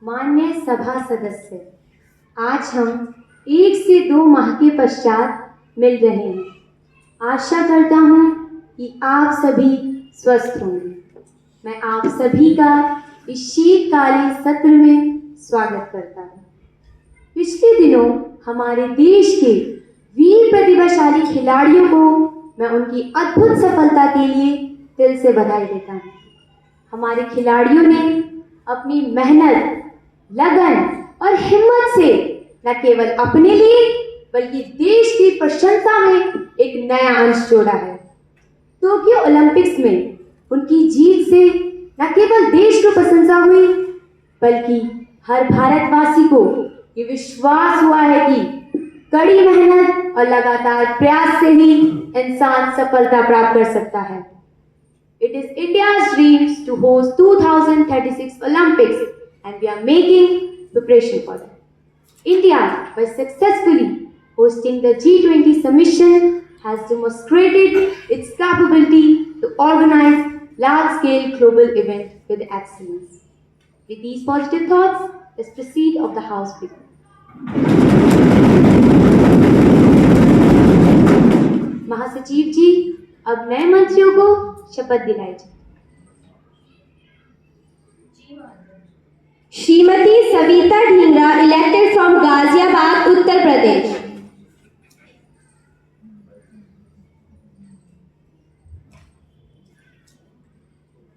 मान्य सभा सदस्य, आज हम 1 से 2 माह के पश्चात मिल रहे हैं। आशा करता हूँ कि आप सभी स्वस्थ होंगे। मैं आप सभी का इस शीतकालीन सत्र में स्वागत करता हूँ। पिछले दिनों हमारे देश के वीर प्रतिभाशाली खिलाड़ियों को मैं उनकी अद्भुत सफलता के लिए दिल से बधाई देता हूँ। हमारे खिलाड़ियों ने अपनी मेहनत, लगन और हिम्मत से न केवल अपने लिए बल्कि देश की प्रशंसा में एक नया अंश जोड़ा है। टोक्यो ओलंपिक्स में उनकी जीत से न केवल देश को प्रशंसा हुई बल्कि हर भारतवासी को ये विश्वास हुआ है कि कड़ी मेहनत और लगातार प्रयास से ही इंसान सफलता प्राप्त कर सकता है। It is India's dreams to host 2036 Olympics and we are making preparation for that. India, by successfully hosting the G20 submission, has demonstrated its capability to organize large-scale global events with excellence. With these positive thoughts, let's proceed of the House speaker. महासचिव जी, अब नए मंत्रियों को शपथ दिलाई जाए। Shrimati Savita Dhingra, elected from Ghaziabad, Uttar Pradesh.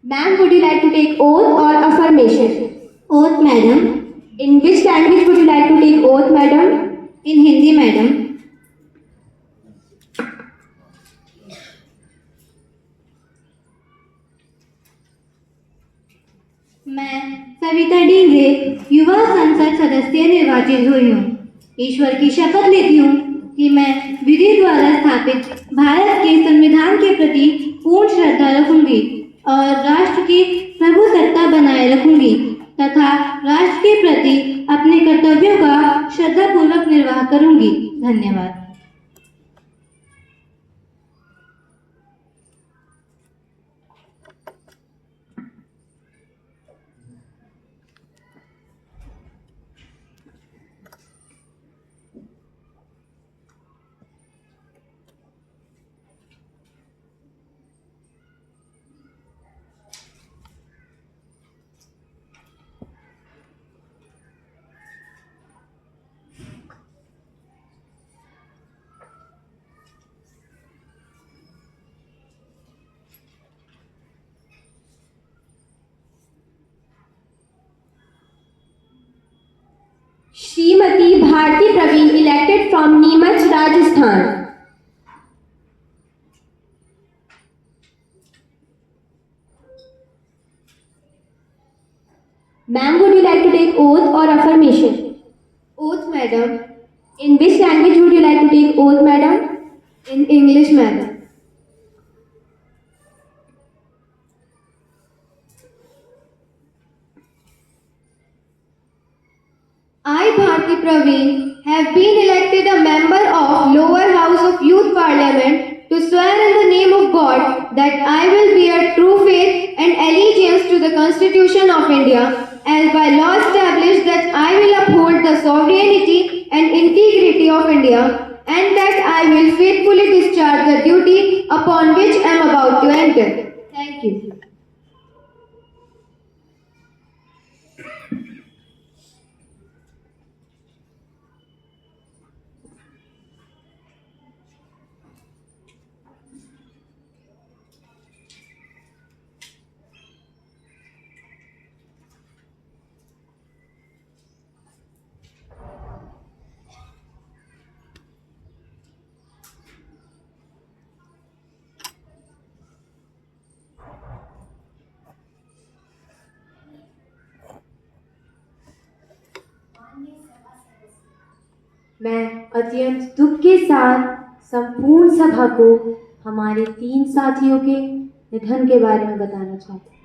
Ma'am, would you like to take oath or affirmation? Oath, madam. In which language would you like to take oath, madam? In Hindi, madam. मैं सविता ढींगरे युवा संसद सदस्य निर्वाचित हुई हूँ। ईश्वर की शपथ लेती हूँ कि मैं विधि द्वारा स्थापित भारत के संविधान के प्रति पूर्ण श्रद्धा रखूंगी और राष्ट्र की प्रभुसत्ता बनाए रखूंगी तथा राष्ट्र के प्रति अपने कर्तव्यों का श्रद्धापूर्वक निर्वाह करूंगी। धन्यवाद। Shrimati Bharati Praveen, elected from Neemuch, Rajasthan. Ma'am, would you like to take oath or affirmation? Oath, madam. In which language would you like to take oath, madam? In English, madam. I, Bharti Praveen, have been elected a member of Lower House of Youth Parliament to swear in the name of God that I will bear true faith and allegiance to the Constitution of India, as by law established that I will uphold the sovereignty and integrity of India, and that I will faithfully discharge the duty upon which I am about to enter. Thank you. मैं अत्यंत दुख के साथ संपूर्ण सभा को हमारे 3 साथियों के निधन के बारे में बताना चाहती हूँ।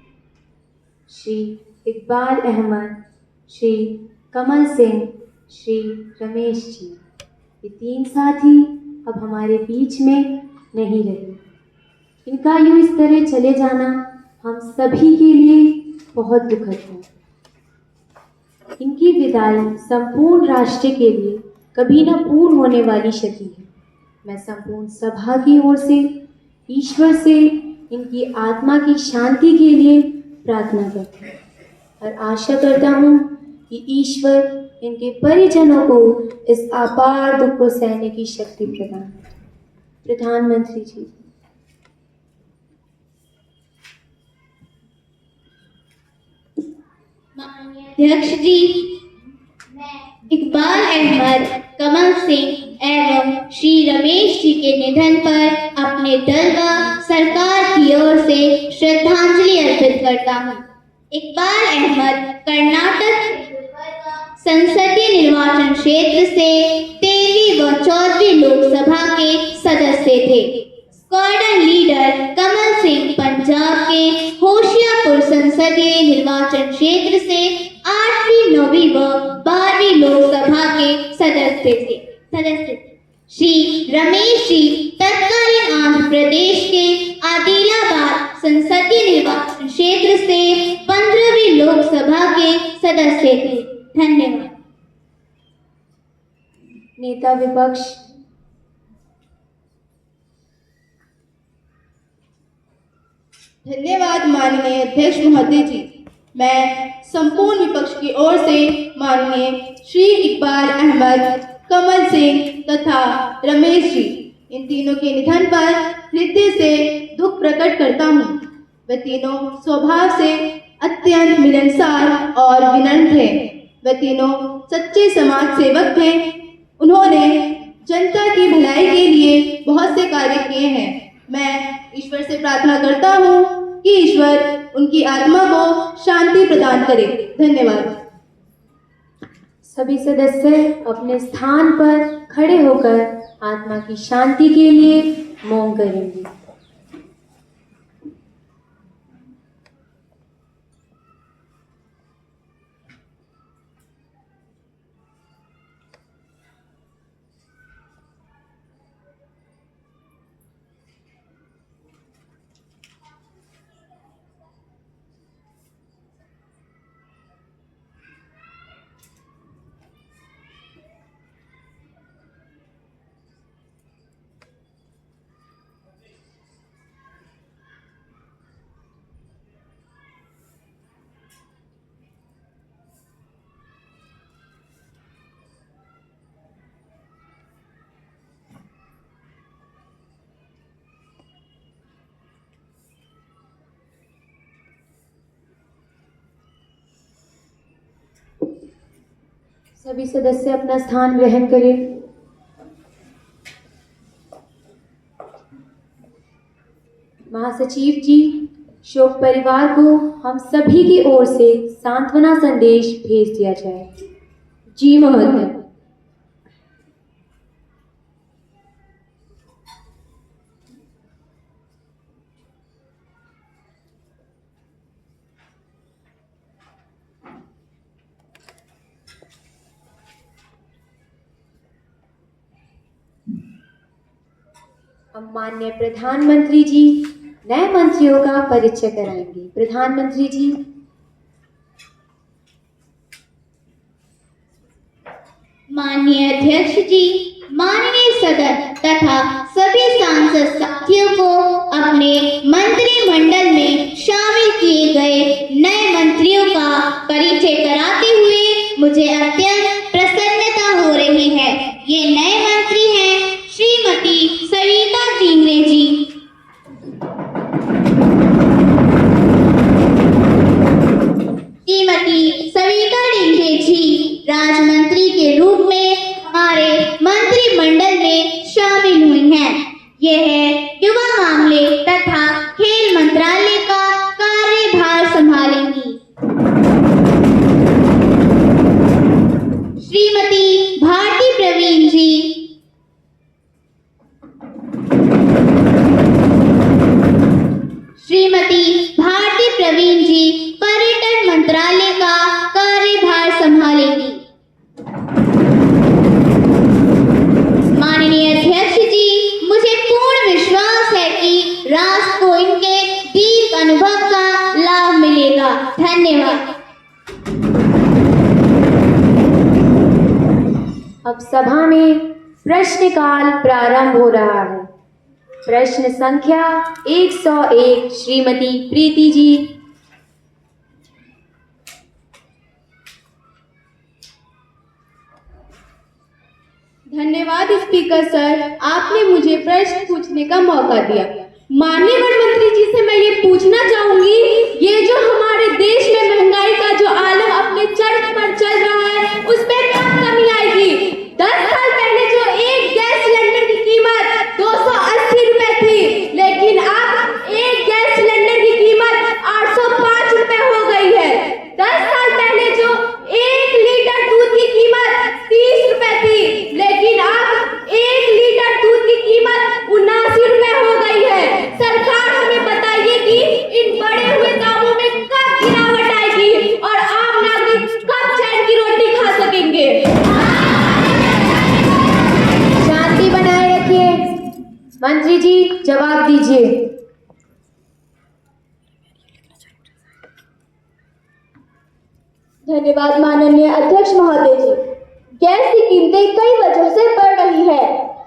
श्री इकबाल अहमद, श्री कमल सिंह, श्री रमेश जी। ये 3 साथी अब हमारे बीच में नहीं रहे। इनका यूँ इस तरह चले जाना हम सभी के लिए बहुत दुखद है। इनकी विदाई संपूर्ण राष्ट्र के लिए कभी न पूर्ण होने वाली क्षति है। मैं संपूर्ण सभा की ओर से ईश्वर से इनकी आत्मा की शांति के लिए प्रार्थना करती हूँ और आशा करता हूँ कि ईश्वर इनके परिजनों को इस अपार दुख को सहने की शक्ति प्रदान करे। प्रधानमंत्री जी। माननीय अध्यक्ष जी, मैं इकबाल अहमद, कमल सिंह एवं श्री रमेश जी के निधन पर अपने दल व सरकार की ओर से श्रद्धांजलि अर्पित करता हूँ। इकबाल अहमद कर्नाटक संसदीय निर्वाचन क्षेत्र से 13वीं व 14वीं लोकसभा के सदस्य थे। स्क्वाड्रन लीडर कमल सिंह पंजाब के होशियारपुर संसदीय निर्वाचन क्षेत्र से 8वीं, 9वीं व 12वीं लोकसभा के सदस्य थे। श्री रमेश जी तत्कालीन आंध्र प्रदेश के आदिलाबाद संसदीय निर्वाचन क्षेत्र से 15वीं लोकसभा के सदस्य थे। धन्यवाद। नेता विपक्ष। धन्यवाद माननीय अध्यक्ष महोदय जी। मैं संपूर्ण विपक्ष की ओर से माननीय श्री इकबाल अहमद, कमल सिंह तथा रमेश जी इन तीनों के निधन पर हृदय से दुख प्रकट करता हूँ। वे तीनों स्वभाव से अत्यंत मिलनसार और विनम्र थे। वे तीनों सच्चे समाज सेवक थे। उन्होंने जनता की भलाई के लिए बहुत से कार्य किए हैं। मैं ईश्वर से प्रार्थना करता हूँ कि ईश्वर उनकी आत्मा को शांति प्रदान करे। धन्यवाद। सभी सदस्य अपने स्थान पर खड़े होकर आत्मा की शांति के लिए मौन करेंगे। सभी सदस्य अपना स्थान ग्रहण करें। महासचिव जी, शोक परिवार को हम सभी की ओर से सांत्वना संदेश भेज दिया जाए। जी महोदय। अब माननीय प्रधानमंत्री जी नए मंत्रियों का परिचय कराएंगे। प्रधानमंत्री जी। माननीय अध्यक्ष जी, माननीय सदन तथा सभी सांसद साथियों को अपने मंत्रिमंडल में शामिल किए गए नए मंत्रियों का परिचय कराते हुए मुझे अत्यंत प्रसन्नता हो रही है। ये नए मंत्री हैं श्रीमती सविता टिंगरे जी, राज्य मंत्री के रूप में हमारे मंत्रिमंडल में शामिल हुई हैं। यह युवा मामले तथा खेल मंत्रालय का कार्यभार संभालेंगी। श्रीमती भारती प्रवीण जी, पर्यटन मंत्रालय का कार्यभार संभालेंगी। माननीय अध्यक्ष जी, मुझे पूर्ण विश्वास है कि राष्ट्र को इनके दीर्घ अनुभव का लाभ मिलेगा। धन्यवाद। अब सभा में प्रश्नकाल प्रारंभ हो रहा है। प्रश्न संख्या 101 श्रीमती प्रीति जी। धन्यवाद स्पीकर सर, आपने मुझे प्रश्न पूछने का मौका दिया। माननीय वन मंत्री जी से मैं ये पूछना चाहूंगी, ये जो हमारे देश में महंगाई का जो आलम अपने चरम पर चल रहा है, उस पे कब कमी आएगी? 10 साल पहले जो एक गैस सिलेंडर की कीमत 280 रुपए थी, लेकिन अब एक गैस सिलेंडर की कीमत 805 रुपए हो गई है। 10 साल पहले जो 1 लीटर दूध की कीमत 30 रुपए थी, लेकिन अब 1 लीटर दूध की कीमत 79 रुपए हो गई है। सरकार हमें बताइए कि इन बढ़े हुए दामों में कब गिरावट आएगी और आम नागरिक कब चैन की रोटी खा सकेंगे? शांति बनाए रखिए। मंत्री जी जवाब दीजिए। धन्यवाद माननीय अध्यक्ष महोदय जी। गैस की कीमतें कई वजहों से बढ़ रही है।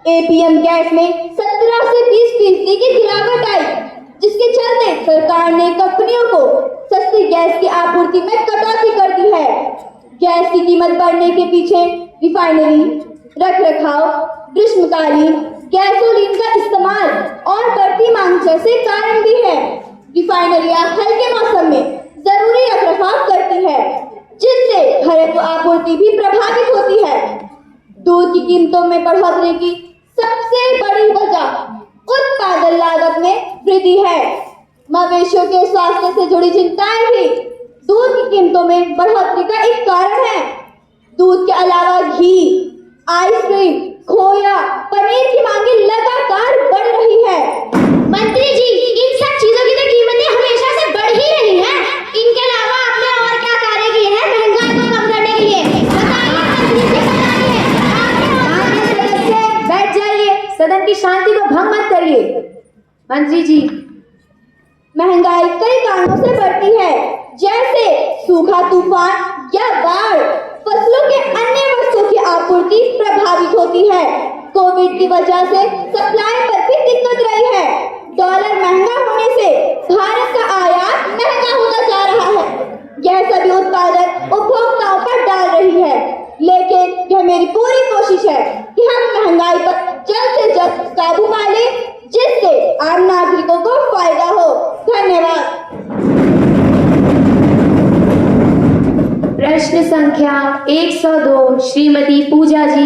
एपीएम गैस में 17 से 20% की गिरावट आई, जिसके चलते सरकार ने कंपनियों को सस्ती गैस की आपूर्ति में कटौती कर दी है। गैस की कीमत बढ़ने के पीछे रिफाइनरी, रखरखाव, ग्रीष्मकालीन गैसोलीन का इस्तेमाल और बढ़ती मांग जैसे कारण भी है। रिफाइनरियां हल्के मौसम में जरूरी रखरखाव करती है, जिससे घरेलू आपूर्ति भी प्रभावित होती है। दूध की कीमतों में बढ़ोतरी की सबसे बड़ी वजह उत्पादन लागत में वृद्धि है। मवेशियों के स्वास्थ्य से जुड़ी चिंताएं भी दूध की कीमतों में बढ़ोतरी का एक कारण है। दूध के अलावा घी, आइसक्रीम, खोया, पनीर की मांगे लगातार बढ़ रही है। मंत्री जी, इन सब चीजों की तो कीमतें हमेशा से बढ़ ही रही हैं। इनके अलावा आपने और क्या कार्य किए हैं महंगाई को कम करने के लिए? बताइए मंत्री जी, बताइए। सदस्य बैठ जाइए, सदन की शांति को भंग मत करिए। मंत्री जी। महंगाई कई कारणों से बढ़ती है, जैसे सूखा, तूफान या बाढ़। फसलों के अन्य वस्तुओं की आपूर्ति प्रभावित होती है। कोविड की वजह से सप्लाई पर भी दिक्कत रही है। डॉलर महंगा होने से भारत का आयात महंगा होता जा रहा है। यह सभी उत्पादन उपभोक्ताओं पर डाल रही है, लेकिन यह मेरी पूरी कोशिश है कि हम महंगाई पर जल्द से जल्द काबू पा लें, जिससे आम नागरिकों को फायदा हो। धन्यवाद। प्रश्न संख्या 102 श्रीमती पूजा जी।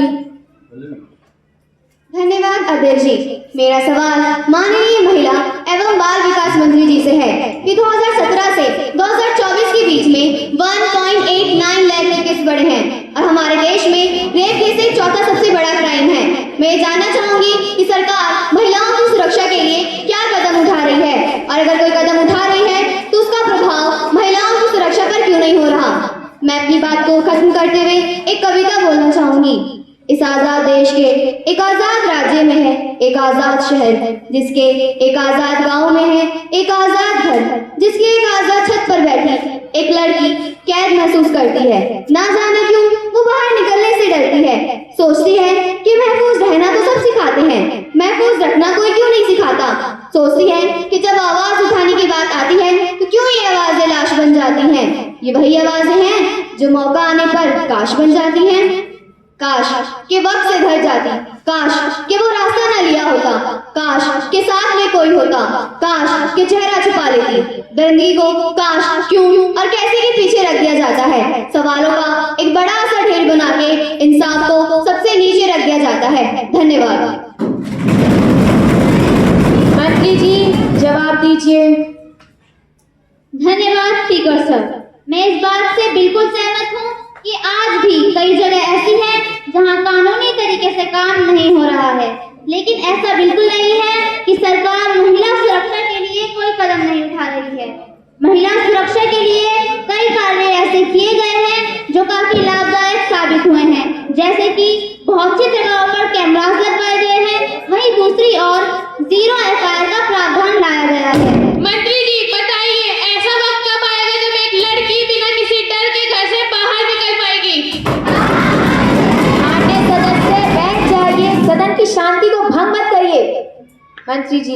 धन्यवाद अध्यक्ष जी। मेरा सवाल माननीय महिला एवं बाल विकास मंत्री जी से है कि 2017 से 2024 के बीच में 1.89 लाख केस बढ़े हैं और हमारे देश में रेप केस एक चौथा सबसे बड़ा क्राइम है। मैं ये जानना चाहूंगी कि सरकार महिलाओं की सुरक्षा के लिए क्या कदम उठा रही है, और अगर कोई कदम उठा रही है तो उसका प्रभाव महिलाओं की सुरक्षा पर क्यों नहीं हो रहा। मैं अपनी बात को खत्म करते हुए एक कविता बोलना चाहूंगी। इस आजाद देश के एक आजाद राज्य में है एक आजाद शहर, जिसके एक आजाद गांव में है एक आजाद घर, जिसके एक आजाद छत पर बैठी एक लड़की कैद महसूस करती है। ना जाने क्यों वो बाहर निकलने से डरती है। सोचती है कि महफूज रहना तो सब सिखाते हैं, महफूज रखना कोई क्यों नहीं सिखाता। सोचती है कि जब आवाज उठाने की बात आती है तो क्यों ये आवाजें लाश बन जाती हैं। ये वही आवाजें हैं जो मौका आने पर काश बन जाती हैं। काश के वक्त से घर जाती, काश के वो रास्ता न लिया होता, काश के साथ में कोई होता, काश के चेहरा छुपा लेती। दरिंदगी को काश, क्यों और कैसे के पीछे रख दिया जाता है। सवालों का एक बड़ा सा ढेर बना के इंसाफ को सबसे नीचे रख दिया जाता है। धन्यवाद। मंत्री जी जवाब दीजिए। धन्यवाद स्पीकर सर। मैं इस बात से बिल्कुल सहमत हूँ कि आज भी कई जगह ऐसी हैं जहां कानूनी तरीके से काम नहीं हो रहा है, लेकिन ऐसा बिल्कुल नहीं है कि सरकार महिला सुरक्षा के लिए कोई कदम नहीं उठा रही है। महिला सुरक्षा के लिए कई कार्य ऐसे किए गए हैं जो काफी लाभदायक साबित हुए हैं, जैसे कि बहुत सी जगहों पर कैमरास लगवाए गए हैं, वहीं दूसरी ओर 0 FIR का प्रावधान लाया गया है। मंत्री जी बताइए, ऐसा वक्त कब आएगा जब एक लड़की बिना किसी डर के घर से बाहर निकल पाएगी? माननीय सदस्य मंत्री जी।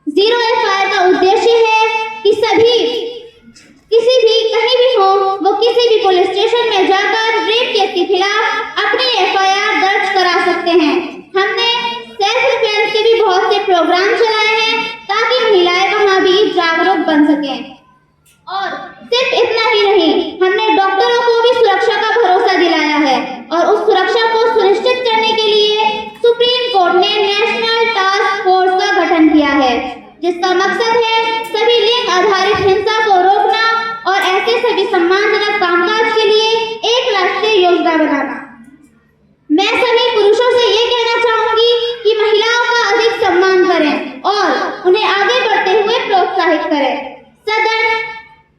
जीरो एफआईआर का उद्देश्य है कि सभी किसी भी कहीं भी हो वो किसी भी पुलिस स्टेशन में जाकर रेप केस के खिलाफ अपनी एफआईआर दर्ज करा सकते हैं। हमने सेल्फ डिफेंस के भी बहुत से प्रोग्राम चलाए हैं ताकि महिलाएं वहां भी जागरूक बन सकें। और सिर्फ इतना ही नहीं, हमने डॉक्टरों को भी सुरक्षा का भरोसा दिलाया है और उस सुरक्षा को सुनिश्चित करने के लिए सुप्रीम कोर्ट ने नेशनल टास्क फोर्स का गठन किया है, जिसका मकसद है सभी लिंग आधारित हिंसा को रोकना और ऐसे सभी सम्मानजनक कामकाज के लिए एक राष्ट्रीय योजना बनाना। मैं सभी पुरुषों से ये कहना चाहूंगी कि महिलाओं का अधिक सम्मान करें और उन्हें आगे बढ़ते हुए प्रोत्साहित करें।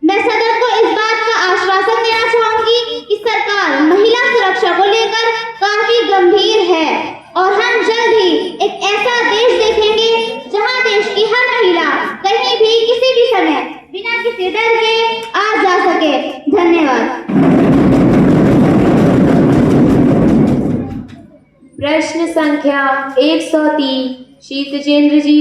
मैं सदन को इस बात का आश्वासन देना चाहूंगी कि सरकार महिला सुरक्षा को लेकर काफी गंभीर है और हम जल्द ही एक ऐसा देश देखेंगे जहां देश की हर महिला कहीं भी किसी भी समय बिना किसी डर के आ जा सके। धन्यवाद। प्रश्न संख्या 103 श्री तेजेंद्र जी।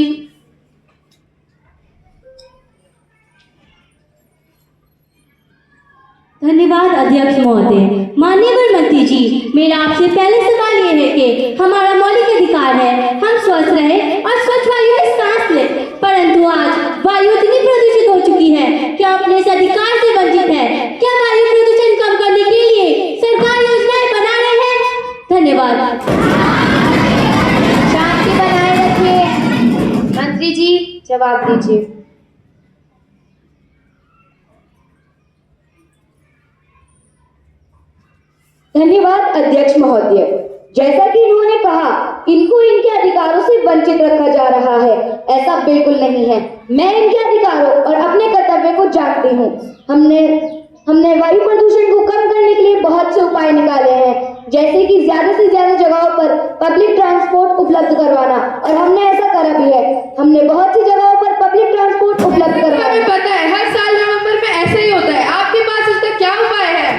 धन्यवाद अध्यक्ष महोदय। माननीय वन मंत्री जी, मेरा आपसे पहले सवाल ये है कि हमारा मौलिक अधिकार है हम स्वस्थ रहे और स्वच्छ वायु में सांस लें, परंतु आज वायु इतनी प्रदूषित हो चुकी है कि हम अपने इस अधिकार से वंचित है। क्या वायु प्रदूषण कम करने के लिए सरकार योजनाएं बना रहे हैं? धन्यवाद। शांति बनाए रखिए। मंत्री जी जवाब दीजिए। धन्यवाद अध्यक्ष महोदय। जैसा कि इन्होंने कहा, इनको इनके अधिकारों से वंचित रखा जा रहा है। ऐसा बिल्कुल नहीं है। मैं इनके अधिकारों और अपने कर्तव्य को जानती हूँ। हमने वायु प्रदूषण को कम करने के लिए बहुत से उपाय निकाले हैं, जैसे कि ज्यादा से ज्यादा जगहों पर पब्लिक ट्रांसपोर्ट उपलब्ध करवाना, और हमने ऐसा करा भी है। हमने बहुत सी जगहों पर पब्लिक ट्रांसपोर्ट उपलब्ध करवाया। हमें पता है हर साल नवंबर में ऐसा ही होता है। आपके पास इसका क्या उपाय है?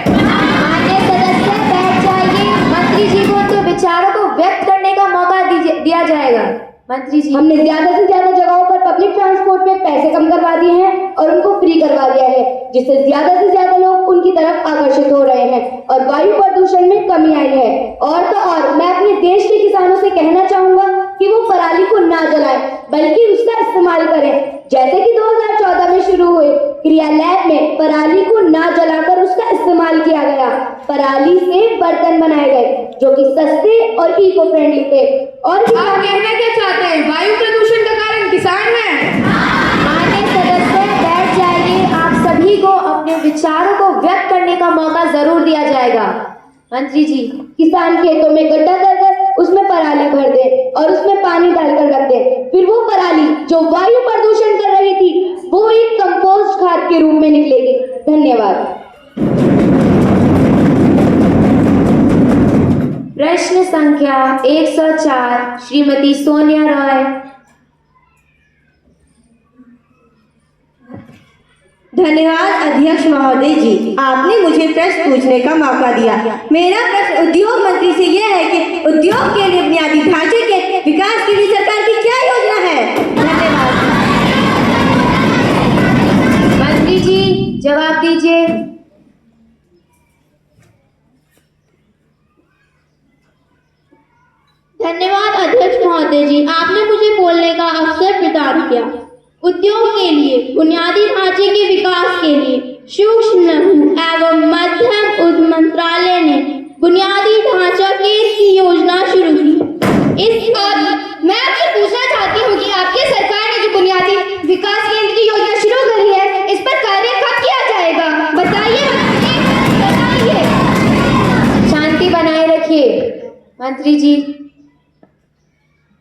मंत्री जी को उनके विचारों को व्यक्त करने का मौका दिया जाएगा। मंत्री जी, हमने ज्यादा से ज्यादा जगहों पर पब्लिक ट्रांसपोर्ट में पैसे कम करवा दिए हैं और उनको फ्री करवा दिया है, जिससे ज्यादा से ज्यादा लोग उनकी तरफ आकर्षित हो रहे हैं और वायु प्रदूषण में कमी आई है। और तो और मैं अपने देश के किसानों से कहना चाहूंगा कि वो पराली को ना जलाएं, बल्कि उसका इस्तेमाल करें। जैसे कि 2014 में शुरू हुए क्रिया लैब में पराली को ना जलाकर उसका इस्तेमाल किया गया। पराली से बर्तन बनाए गए जो कि सस्ते और इको फ्रेंडली थे। और आप कहना क्या चाहते हैं? वायु प्रदूषण का कारण किसान है। माननीय सदस्य बैठ जाइए। आप सभी को अपने विचारों को व्यक्त करने का मौका जरूर दिया जाएगा। मंत्री जी, किसान खेतों में गड्ढा कर उसमें पराली भर दे और उसमें पानी डालकर रख दे। फिर वो पराली जो वायु प्रदूषण कर रही थी, वो एक कंपोस्ट खाद के रूप में निकलेगी। धन्यवाद। प्रश्न संख्या 104 श्रीमती सोनिया रॉय। धन्यवाद अध्यक्ष महोदय जी, आपने मुझे प्रश्न पूछने का मौका दिया। मेरा प्रश्न उद्योग मंत्री से यह है कि उद्योग के लिए बुनियादी ढांचे के विकास के लिए सरकार की क्या योजना है? धन्यवाद। मंत्री जी जवाब दीजिए। धन्यवाद अध्यक्ष महोदय जी, आपने मुझे बोलने का अवसर प्रदान किया। उद्योग के लिए बुनियादी ढांचे के विकास के लिए सूक्ष्म लघु एवं मध्यम उद्यम मंत्रालय ने बुनियादी ढांचा केंद्र की योजना शुरू की। इस मैं आपसे पूछना चाहती हूँ कि आपकी सरकार ने जो बुनियादी विकास केंद्र की योजना शुरू करी है, इस पर कार्य कब किया जाएगा? बताइए। शांति बनाए रखिए। मंत्री जी,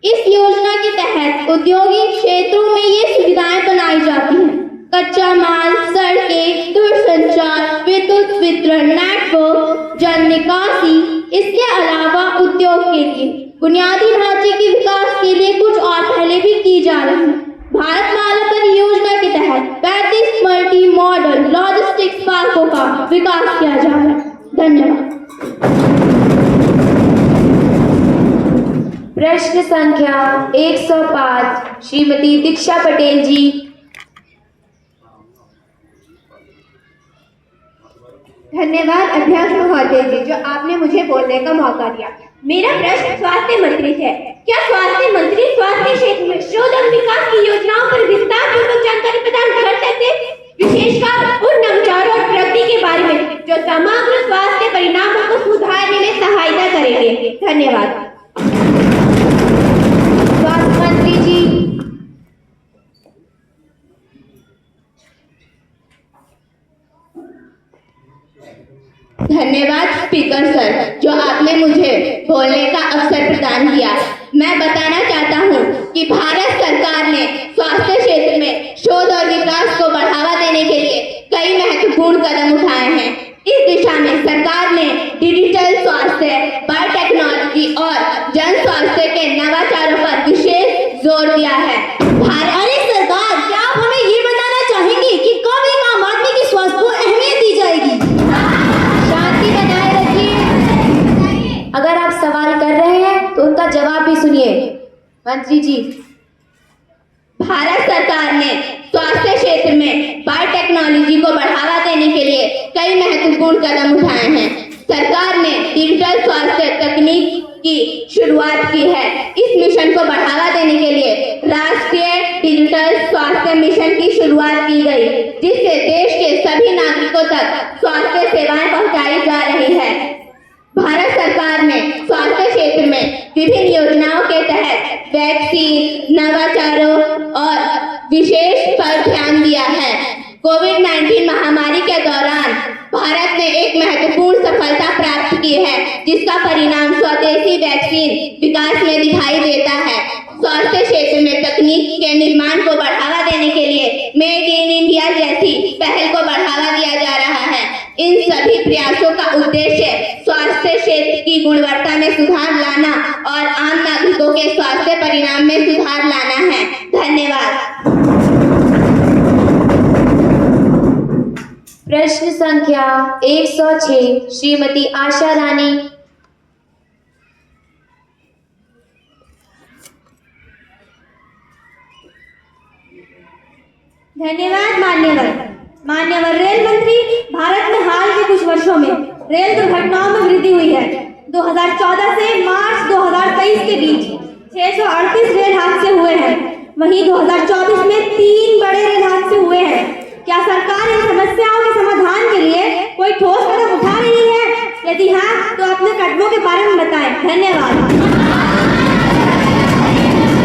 इस योजना के तहत औद्योगिक क्षेत्रों में ये सुविधाएं बनाई जाती हैं: कच्चा माल, सड़कें, दूरसंचार, विद्युत वितरण नेटवर्क, जल निकासी। इसके अलावा उद्योग के लिए बुनियादी ढांचे के विकास के लिए कुछ और पहले भी की जा रही है। भारतमाला परियोजना के तहत 35 मल्टी मॉडल लॉजिस्टिक्स पार्कों का विकास किया जा रहा है। धन्यवाद। प्रश्न संख्या 105 श्रीमती दीक्षा पटेल जी। धन्यवाद अध्यक्ष महोदय जी, जो आपने मुझे बोलने का मौका दिया। मेरा प्रश्न स्वास्थ्य मंत्री से है। क्या स्वास्थ्य मंत्री स्वास्थ्य क्षेत्र में शोध और विकास की योजनाओं पर विस्तार पूर्वक जानकारी प्रदान कर सकते हैं, विशेषकर उन नवाचारों और प्रगति के बारे में जो समग्र स्वास्थ्य परिणामों को सुधारने में सहायता करेंगे? धन्यवाद। स्वास्थ्य मंत्री जी। धन्यवाद स्पीकर सर, जो आपने मुझे बोलने का अवसर प्रदान किया। मैं बताना चाहता हूं कि भारत सरकार ने स्वास्थ्य क्षेत्र में शोध और विकास को बढ़ावा देने के लिए कई महत्वपूर्ण कदम उठाए हैं। इस दिशा में सरकार ने डिजिटल स्वास्थ्य, बायोटेक्नोलॉजी और जन स्वास्थ्य के नवाचारों पर विशेष जोर दिया है। अरे सरकार, क्या आप हमें ये बताना चाहेंगे कि कब एक आम आदमी के स्वास्थ्य को अहमियत दी जाएगी? शांति बनाए रखिए। अगर आप सवाल कर रहे हैं तो उनका जवाब भी सुनिए। मंत्री जी। भारत सरकार ने स्वास्थ्य क्षेत्र में बायोटेक्नोलॉजी को बढ़ावा देने के लिए कई महत्वपूर्ण कदम उठाए हैं। सरकार ने डिजिटल स्वास्थ्य तकनीक की शुरुआत की है। इस मिशन को बढ़ावा देने के लिए राष्ट्रीय डिजिटल स्वास्थ्य मिशन की शुरुआत की गई, जिससे देश के सभी नागरिकों तक स्वास्थ्य सेवाएं पहुंचाई जा रही है। भारत सरकार ने स्वास्थ्य क्षेत्र में विभिन्न योजनाओं के तहत वैक्सीन, नवाचारों और विशेष पर ध्यान दिया है। कोविड-19 महामारी के दौरान भारत ने एक महत्वपूर्ण सफलता प्राप्त की है, जिसका परिणाम स्वदेशी वैक्सीन विकास में दिखाई देता है। स्वास्थ्य क्षेत्र में तकनीक के निर्माण को बढ़ावा देने के लिए मेड इन इंडिया जैसी पहल को बढ़ावा दिया जा रहा है। इन सभी प्रयासों का उद्देश्य स्वास्थ्य क्षेत्र की गुणवत्ता में सुधार लाना और आम नागरिकों के स्वास्थ्य परिणाम में सुधार लाना है। धन्यवाद। प्रश्न संख्या 106 श्रीमती आशा रानी। धन्यवाद मान्यवर रेल मंत्री, भारत में हाल के कुछ वर्षों में रेल दुर्घटनाओं में वृद्धि हुई है। 2014 से मार्च 2023 के बीच 638 रेल हादसे हुए हैं। वहीं 2024 में 3 बड़े रेल हादसे हुए हैं। क्या सरकार इन समस्याओं के समाधान के लिए कोई ठोस कदम उठा रही है? यदि हाँ, तो अपने कदमों के बारे में बताएं। धन्यवाद।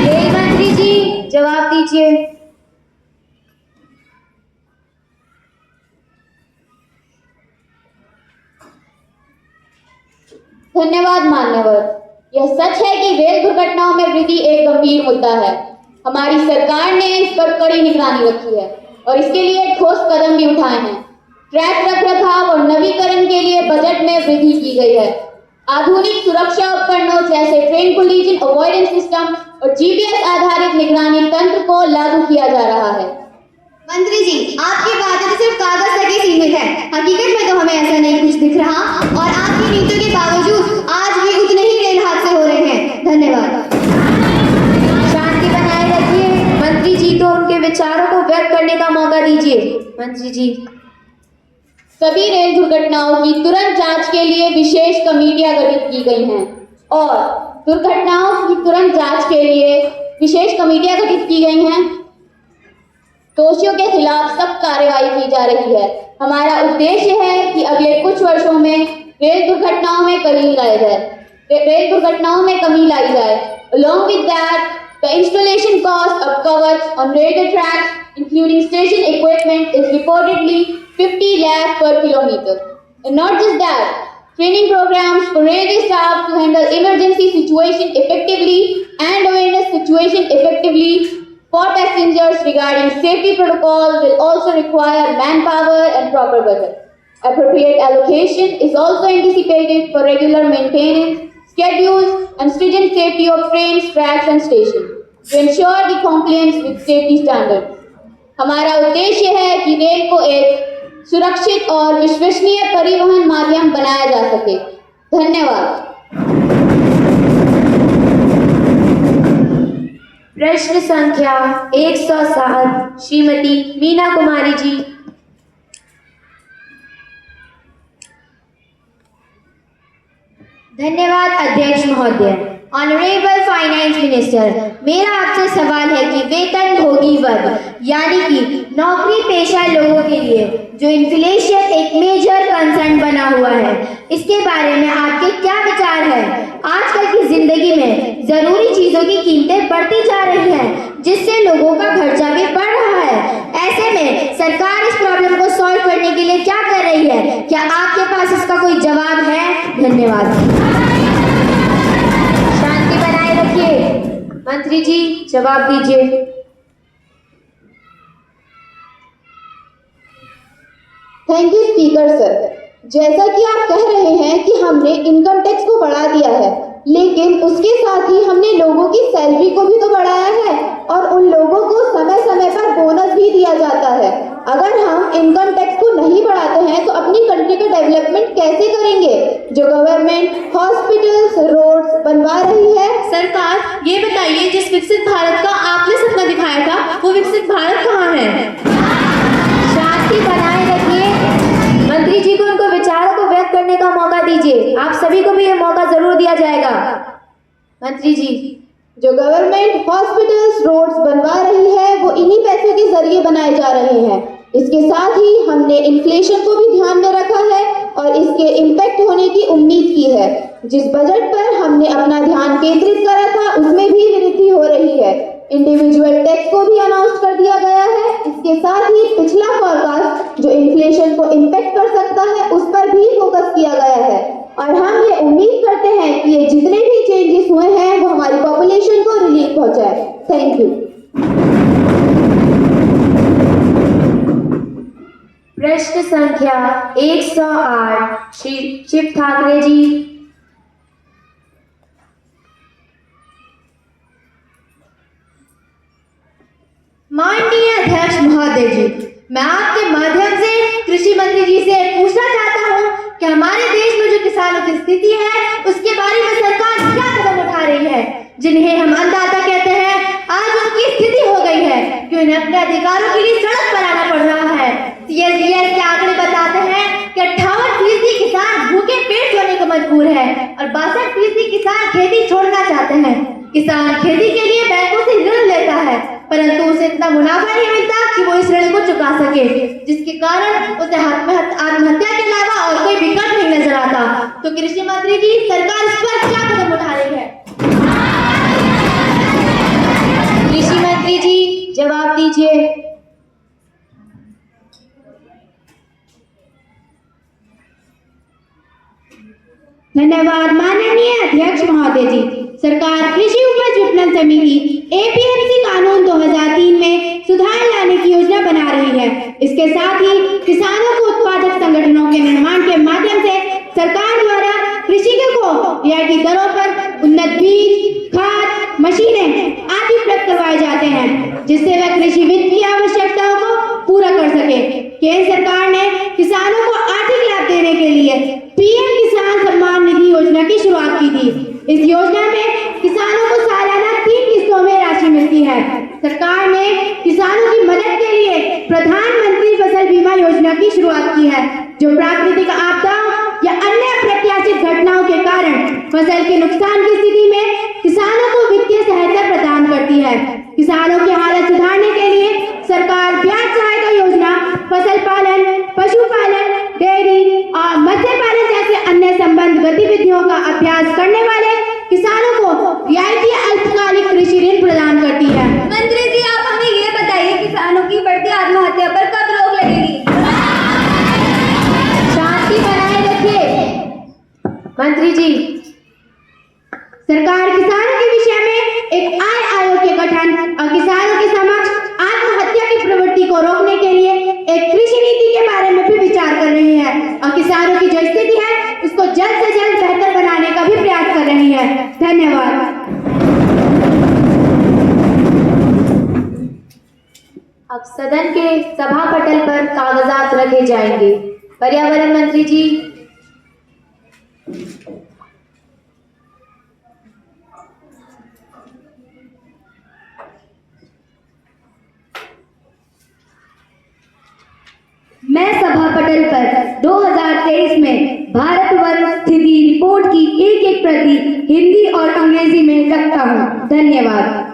रेल मंत्री जी, जवाब दीजिए। धन्यवाद मान्यवर। यह सच है कि रेल दुर्घटनाओं में वृद्धि एक गंभीर मुद्दा है। हमारी सरकार ने इस पर कड़ी निगरानी रखी है और इसके लिए ठोस कदम भी उठाए हैं। ट्रैक रखरखाव और नवीकरण के लिए बजट में वृद्धि की गई है। आधुनिक सुरक्षा उपकरणों जैसे ट्रेन कोलिजन अवॉइडेंस सिस्टम और जीपीएस आधारित निगरानी तंत्र को लागू किया जा रहा है। मंत्री जी, आपकी बातें तो सिर्फ कागज तक ही सीमित है। हकीकत में तो हमें ऐसा नहीं कुछ दिख रहा और आपकी नीतियों के बावजूद आज भी उतने ही रेल हादसे हो रहे हैं। धन्यवाद। शांति बनाए रखिए। मंत्री जी, तो उनके विचारों को व्यक्त करने का मौका दीजिए। मंत्री जी। सभी रेल दुर्घटनाओं की तुरंत जांच के लिए विशेष कमेटियां गठित की गई हैं और दुर्घटनाओं की तुरंत जांच के लिए विशेष कमेटियां गठित की गई हैं। दोषियों के खिलाफ सख्त कार्रवाई की जा रही है। हमारा उद्देश्य है कि अगले कुछ वर्षों में रेल दुर्घटनाओं में कमी लाई जाए। Along with that, the installation cost of coverage on railway tracks, including station equipment, is reportedly 50 lakh per kilometer. And not just that, training programs for railway staff to handle emergency situation effectively and awareness situation effectively for passengers regarding safety protocols will also require manpower and proper budget. Appropriate allocation is also anticipated for regular maintenance, schedules and stringent safety of trains, tracks and stations to ensure the compliance with safety standards. हमारा उद्देश्य है कि rail को एक सुरक्षित और विश्वसनीय परिवहन माध्यम बनाया जा सके। धन्यवाद। प्रश्न संख्या 107 श्रीमती मीना कुमारी जी। धन्यवाद अध्यक्ष महोदय। ऑनरेबल फाइनेंस मिनिस्टर, मेरा आपसे सवाल है कि वेतनभोगी वर्ग यानी कि नौकरी पेशा लोगों के लिए जो इन्फ्लेशन एक मेजर कंसर्न बना हुआ है, इसके बारे में आपके क्या विचार है? आजकल की जिंदगी में जरूरी चीजों की कीमतें बढ़ती जा रही हैं, जिससे लोगों का खर्चा भी बढ़ रहा है। ऐसे में सरकार इस प्रॉब्लम को सॉल्व करने के लिए क्या कर रही है? क्या आपके पास इसका कोई जवाब है? धन्यवाद। शांति बनाए रखिए। मंत्री जी जवाब दीजिए। Thank you speaker sir. जैसा कि आप कह रहे हैं कि हमने इनकम टैक्स को बढ़ा दिया है, लेकिन उसके साथ ही हमने लोगों की सैलरी को भी तो बढ़ाया है और उन लोगों को समय समय पर बोनस भी दिया जाता है। अगर हम इनकम टैक्स को नहीं बढ़ाते हैं तो अपनी कंट्री का डेवलपमेंट कैसे करेंगे? जो गवर्नमेंट हॉस्पिटल्स, रोड्स बनवा रही है। सरकार ये बताइए, जिस विकसित भारत का आपने सपना दिखाया था वो विकसित भारत कहाँ है? शांति बनाए रखिए। मंत्री जी को उनको विचारों को व्यक्त करने का मौका दीजिए। आप सभी को भी ये मौका जरूर दिया जाएगा। मंत्री जी। जो गवर्नमेंट हॉस्पिटल्स, रोड्स बनवा रही है वो इन्हीं पैसों के जरिए बनाए जा रहे हैं। इसके साथ ही हमने इन्फ्लेशन को भी ध्यान में रखा है और इसके इम्पैक्ट होने की उम्मीद की है। जिस बजट पर हमने अपना ध्यान केंद्रित करा था उसमें भी वृद्धि हो रही है। इंडिविजुअल टैक्स को भी अनाउंस कर दिया गया है। इसके साथ ही पिछला फॉरकास्ट जो इन्फ्लेशन को इम्पैक्ट कर सकता है उस पर भी फोकस किया गया है और हम ये उम्मीद करते हैं कि ये जितने भी चेंजेस हुए हैं वो हमारी पॉपुलेशन को रिलीफ पहुंचाए। Thank you. प्रश्न संख्या 108 श्री शिव ठाकरे जी। माननीय अध्यक्ष महोदय जी, मैं आपके माध्यम से कृषि मंत्री जी से पूछना चाहता हूं कि हमारे देश में जो किसानों की स्थिति है उसके बारे में सरकार क्या कदम उठा रही है? जिन्हें हम अन्नदाता कहते हैं, आज उनकी स्थिति हो गई है कि उन्हें अपने अधिकारों के लिए सड़क पर आना पड़ रहा है। CSDS के आंकड़े बताते हैं कि 58% किसान भूखे पेट सोने को मजबूर है और 62% किसान खेती छोड़ना चाहते हैं। किसान खेती के लिए बैंकों से ऋण लेता है, परंतु उसे इतना मुनाफा नहीं मिलता कि वो इस ऋण को चुका सके, जिसके कारण उसे आत्महत्या के अलावा और कोई विकल्प नहीं नजर आता। तो कृषि मंत्री जी, सरकार इस पर क्या कदम उठा रही है? कृषि मंत्री जी जवाब दीजिए। धन्यवाद माननीय अध्यक्ष महोदय जी। सरकार कृषि उपज विपणन समिति APMC कानून 2003 में सुधार लाने की योजना बना रही है। इसके साथ ही किसानों को उत्पादक संगठनों के निर्माण के माध्यम से सरकार द्वारा कृषकों को रियायती दरों पर उन्नत बीज, खाद, मशीनें आदि उपलब्ध करवाए जाते हैं, जिससे वह कृषि वित्त की आवश्यकताओं को पूरा कर सके। केंद्र सरकार ने किसानों को आर्थिक लाभ देने के लिए PM किसान सम्मान निधि योजना की शुरुआत की थी। इस योजना में किसानों को सालाना 3 किस्तों में राशि मिलती है। सरकार ने किसानों की मदद के लिए प्रधानमंत्री फसल बीमा योजना की शुरुआत की है, जो प्राकृतिक आपदाओं या अन्य अप्रत्याशित घटनाओं के कारण फसल के नुकसान की स्थिति में किसानों को वित्तीय सहायता प्रदान करती है। किसानों की हालत सुधारने के लिए सरकार ब्याज सहायता योजना, फसल पालन, पशुपालन, डेयरी और मत्स्य पालन जैसे अन्य संबंध गतिविधियों का अभ्यास करने वाले किसानों को रियायती अल्पकालिक कृषि ऋण प्रदान करती है। मंत्री जी, आप हमें ये बताइए, किसानों की बढ़ती आत्महत्या पर कब रोक लगेगी? शांति बनाए रखिए। मंत्री जी। सरकार किसानों के विषय में एक आय आयोग के गठन और किसानों के समक्ष आत्महत्या की प्रवृत्ति को रोकने के लिए एक कृषि नीति के बारे में भी विचार कर रही है और किसानों की जो स्थिति है उसको जल्द से जल्द बेहतर बनाने का भी प्रयास कर रही है। धन्यवाद। अब सदन के सभा पटल पर कागजात रखे जाएंगे। पर्यावरण मंत्री जी। मैं सभा पटल पर 2023 में भारतवर्ष स्थिति रिपोर्ट की एक एक प्रति हिंदी और अंग्रेजी में रखता हूँ। धन्यवाद।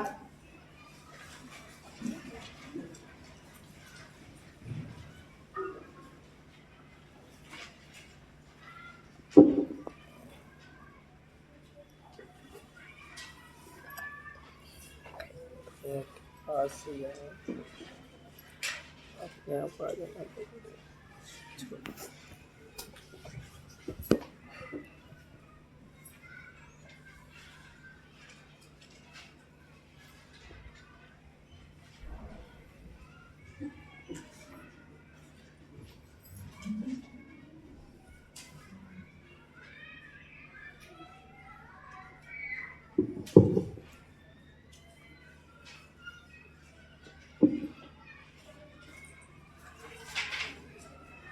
अपने आप आ जाना।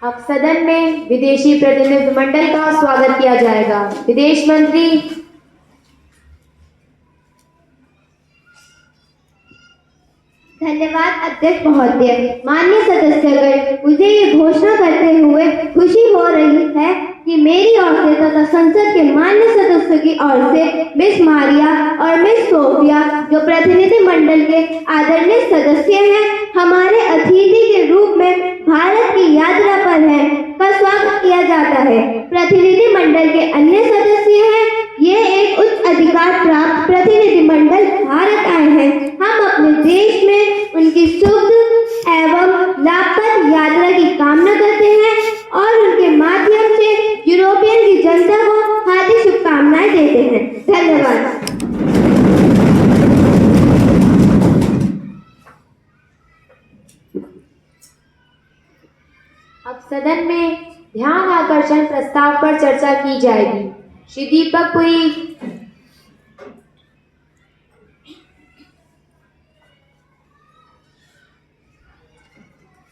अब सदन में विदेशी प्रतिनिधिमंडल का स्वागत किया जाएगा। विदेश मंत्री धन्यवाद अध्यक्ष महोदय। माननीय सदस्यगण, मुझे ये घोषणा करते हुए खुशी हो रही है कि मेरी ओर से तथा संसद के मान्य सदस्यों की ओर से मिस मारिया और मिस सोफिया, जो प्रतिनिधि मंडल के आदरणीय सदस्य हैं, हमारे अतिथि के रूप में भारत की यात्रा पर है, का स्वागत किया जाता है। प्रतिनिधि मंडल के अन्य सदस्य हैं, ये एक उच्च अधिकार प्राप्त प्रतिनिधि मंडल भारत आए हैं। हम अपने देश में उनकी शुभ एवं लाभप्रद यात्रा की कामना करते हैं और उनके माध्यम से यूरोपियन की जनता को हार्दिक शुभकामनाएं देते हैं। धन्यवाद। अब सदन में ध्यान आकर्षण प्रस्ताव पर चर्चा की जाएगी। श्री दीपक पुरी।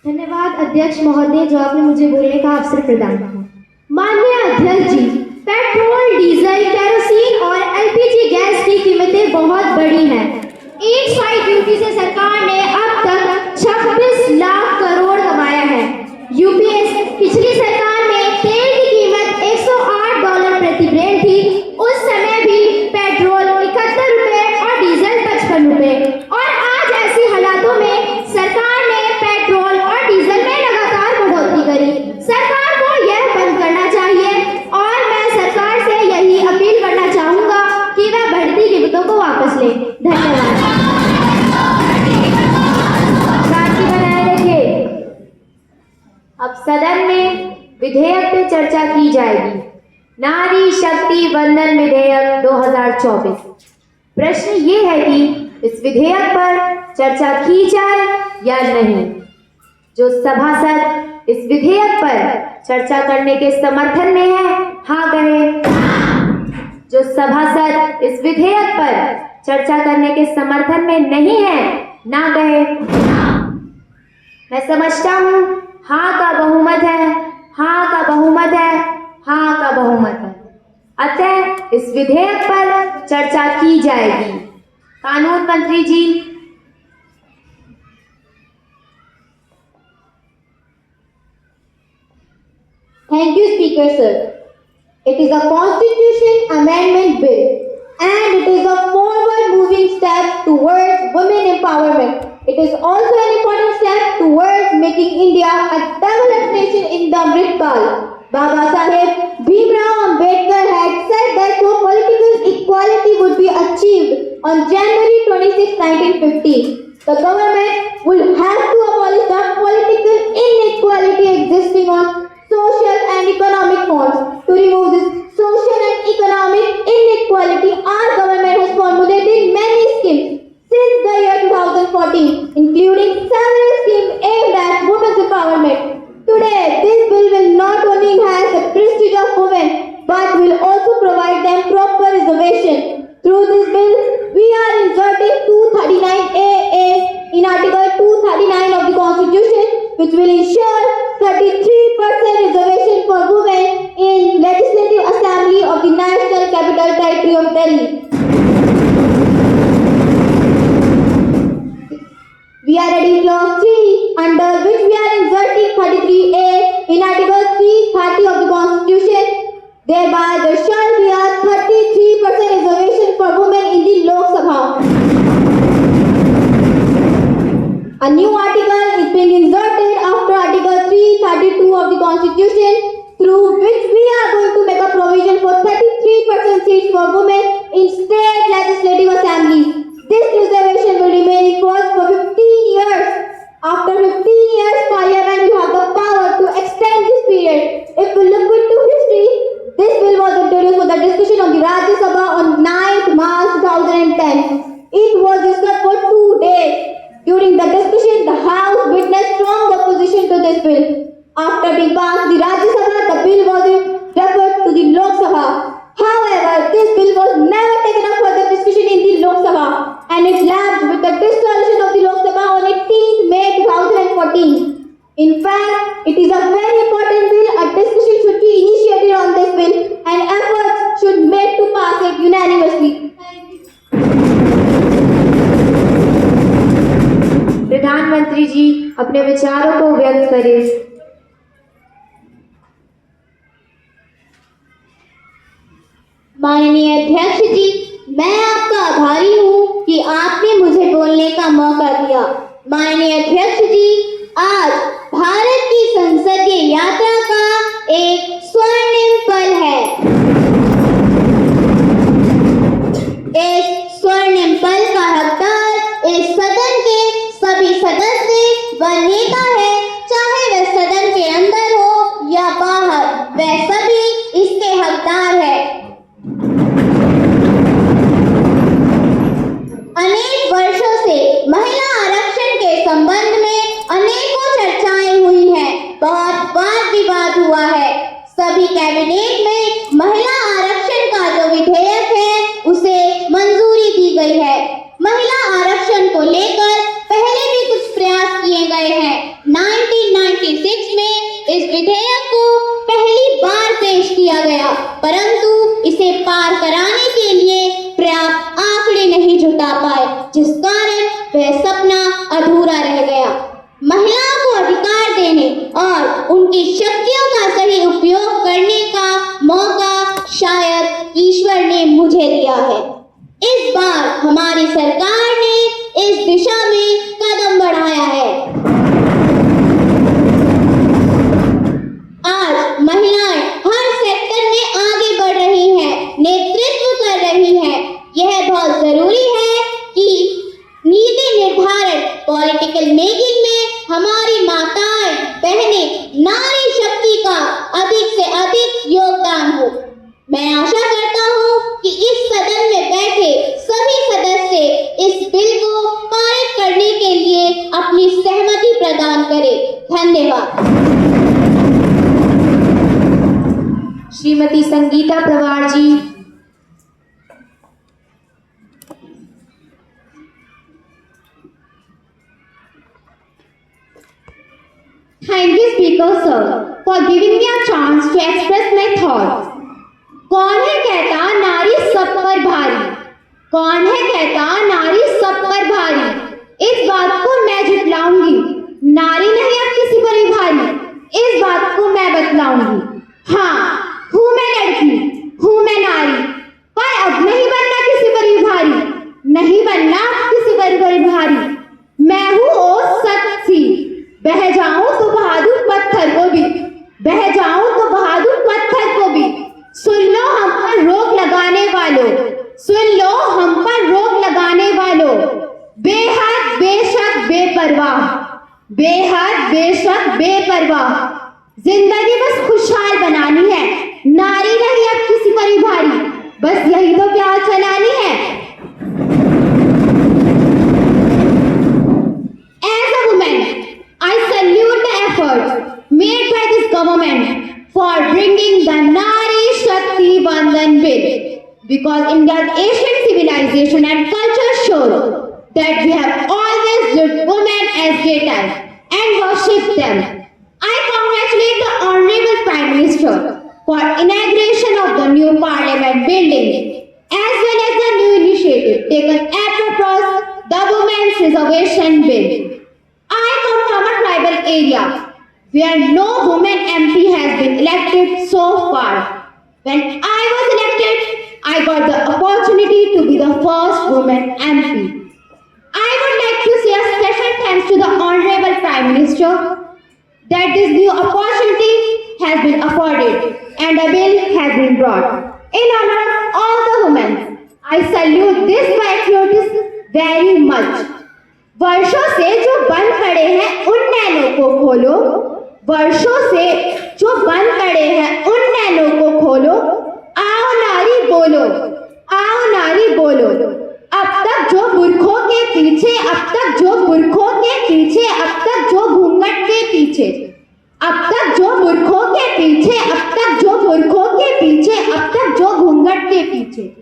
धन्यवाद अध्यक्ष महोदय, जो आपने मुझे बोलने का अवसर प्रदान किया। माननीय अध्यक्ष जी, पेट्रोल, डीजल, केरोसिन और एलपीजी गैस की कीमतें बहुत बढ़ी हैं। एक्साइज ड्यूटी से सरकार ने अब तक 26 लाख करोड़ कमाया है। यूपीएस पिछली सरकार में तेल की कीमत $108 प्रति ब्रेंट थी। उस समय भी पेट्रोल 71 रुपए और डीजल 55 रुपए। और आज ऐसी हालातों में सरकार ने पेट्रोल और डीजल में लगातार बढ़ोतरी करी। सरकार को यह बंद करना चाहिए और मैं सरकार से यही अपील करना चाहूंगा कि वह बढ़ती कीमतों को वापस ले। धन्यवाद। शांति बनाए रखिए। अब सदन में विधेयक पे चर्चा की जाएगी। नारी शक्ति वंदन विधेयक 2024। प्रश्न ये है कि इस विधेयक पर चर्चा की जाए या नहीं। जो सभासद इस विधेयक पर चर्चा करने के समर्थन में है, हाँ कहे। जो सभासद इस विधेयक पर चर्चा करने के समर्थन में नहीं है, ना कहे। मैं समझता हूँ हाँ का बहुमत है, हाँ का बहुमत है, हाँ का बहुमत है। अतः इस विधेयक पर चर्चा की जाएगी। कानून मंत्री जी। Thank you, Speaker Sir. It is a Constitution Amendment Bill and it is a forward-moving step towards women empowerment. It is also an important step towards making India a developed nation in the Amrit Kal. Baba Saheb Bhimrao Ambedkar had said that so political equality would be achieved on January 26, 1950. The government will have to abolish the political inequality existing on social and economic fronts. To remove this social and economic inequality, our government has formulated many schemes since the year 2014, including several schemes aimed at women's empowerment. Today, this bill will not only enhance the prestige of women, but will also provide them proper reservation. Through this bill, we are inserting 239A in Article 239 of the Constitution, which will ensure 33% reservation for women in Legislative Assembly of the National Capital Territory of Delhi. We are reading Clause 3, under which we are inserting 33A in Article 330 of the Constitution. Thereby, there shall be a 33% reservation for women in the Lok Sabha. A new article is being inserted after Article 332 of the Constitution, through which we are going to make a provision for 33% seats for women in state legislative assemblies. This reservation will remain in force for 15 years. After 15 years, Parliament will have the power to extend this period. If we look into history, this bill was introduced for the discussion of the Rajya Sabha on 9th March 2010. It was discussed for 2 days. During the discussion, the House witnessed strong opposition to this bill. After being passed the Rajya Sabha, the bill was referred to the Lok Sabha. However, this bill was never taken up for the discussion in the Lok Sabha, and it lapsed with the dissolution of the Lok Sabha on 18th May 2014. In fact, it is a very important bill. A discussion should be initiated on this bill, and efforts should made to pass it unanimously. प्रधानमंत्री जी अपने विचारों को व्यक्त करें। माननीय अध्यक्ष जी, मैं आपका आभारी हूँ कि आपने मुझे बोलने का मौका दिया। माननीय अध्यक्ष जी, आज भारत की संसदीय यात्रा का एक स्वर्णिम पल है। इस स्वर्णिम पल का हकदार इस सदन के सभी सदस्य व नेता है, चाहे वह सदन के अंदर हो या बाहर, वह सभी इसके हकदार है। अनेक वर्षों से महिला आरक्षण के संबंध में अनेकों चर्चाएं हुई हैं, बहुत वाद विवाद हुआ है। सभी कैबिनेट में महिला आरक्षण का जो विधेयक है उसे मंजूरी दी गई है। महिला आरक्षण को लेकर पहले भी कुछ प्रयास किए गए हैं। 1996 में इस विधेयक को पहली बार पेश किया गया, परंतु इसे पार कराने के लिए पर्याप्त आंकड़े नहीं जुटा पाए, जिस कारण वह सपना अधूरा रह गया। महिलाओं को अधिकार देने और उनकी शक्तियों का सही उपयोग करने का मौका शायद ईश्वर ने मुझे दिया है। इस बार हमारी सरकार ने इस दिशा में कदम बढ़ाया है। आज महिलाएं हर सेक्टर में आगे बढ़ रही हैं, नेतृत्व कर रही हैं। यह बहुत जरूरी है कि नीति निर्धारण, पॉलिटिकल मेकिंग में हमारी माताएं, बहनें, नारी शक्ति का अधिक से अधिक योगदान हो। मैं आशा करता हूं कि इस सदन में बैठे सभी सदस्य इस बिल को पारित करने के लिए अपनी सहमति प्रदान करें। धन्यवाद। Shrimati Sangeeta Pawar ji. Thank you, Speaker Sir, for giving me a chance to express my thoughts. कौन है कहता नारी सब पर भारी? कौन है कहता नारी सब पर भारी? इस बात को मैं झुठलाऊंगी। नारी नहीं अब किसी पर भी भारी, इस बात को मैं बतलाऊंगी। हाँ, हूँ मैं लड़की, हूँ मैं नारी, पर अब नहीं बनना किसी पर भी भारी, नहीं बनना किसी पर भी भारी। मैं हूँ ओ शक्ति, बह जाऊं तो बहादुर पत्थर को भी, बह जाऊं तो बहादुर पत्थर को भी। सुन लो हम पर रोक लगाने वालों, सुन लो हम पर रोक लगाने वालों। बेहद बेशक बेपरवाह, बेहद बेशक बेपरवाह। जिंदगी बस खुशहाल बनानी है, नारी नहीं अब किसी पर भी भारी, बस यही तो प्यार चलानी है। As a woman, I salute the efforts made by this government for bringing the Nari Shakti Bandhan Bill, because India's ancient civilization and culture show that we have always viewed women as deities and worshipped them. I congratulate the Honorable Prime Minister for inauguration of the new Parliament building, as well as the new initiative taken apropos the Women's Reservation Bill. I come from a area where no woman MP has been elected so far. When I was elected, I got the opportunity to be the first woman MP. I would like to say a special thanks to the Honorable Prime Minister that this new opportunity has been afforded and a bill has been brought in honor of all the women. I salute this patriotism very much. वर्षों से जो बंद पड़े हैं उन नैनों को खोलो, वर्षों से जो बंद पड़े हैं उन नैनों को खोलो, आओ नारी बोलो, आओ नारी बोलो। अब तक जो बुरखों के पीछे, अब तक जो बुरखों के पीछे, अब तक जो घूंघट के पीछे, अब तक जो बुरखों के पीछे, अब तक जो बुरखों के पीछे, अब तक जो घूंघट के पीछे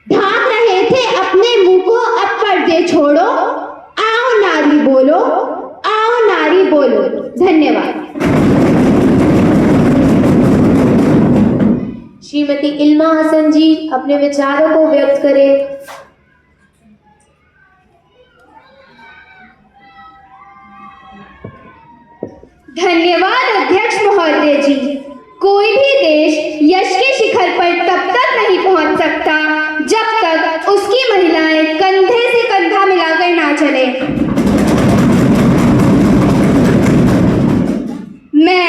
ढांक रहे थे अपने मुंह को, अब पर्दे छोड़ो, आओ नारी बोलो, आओ नारी बोलो। धन्यवाद। श्रीमती इल्मा हसन जी अपने विचारों को व्यक्त करें। धन्यवाद अध्यक्ष महोदय जी। कोई भी देश यश के शिखर पर तब तक नहीं पहुंच सकता जब तक उसकी महिलाएं कंधे से कंधा मिलाकर ना चले। मैं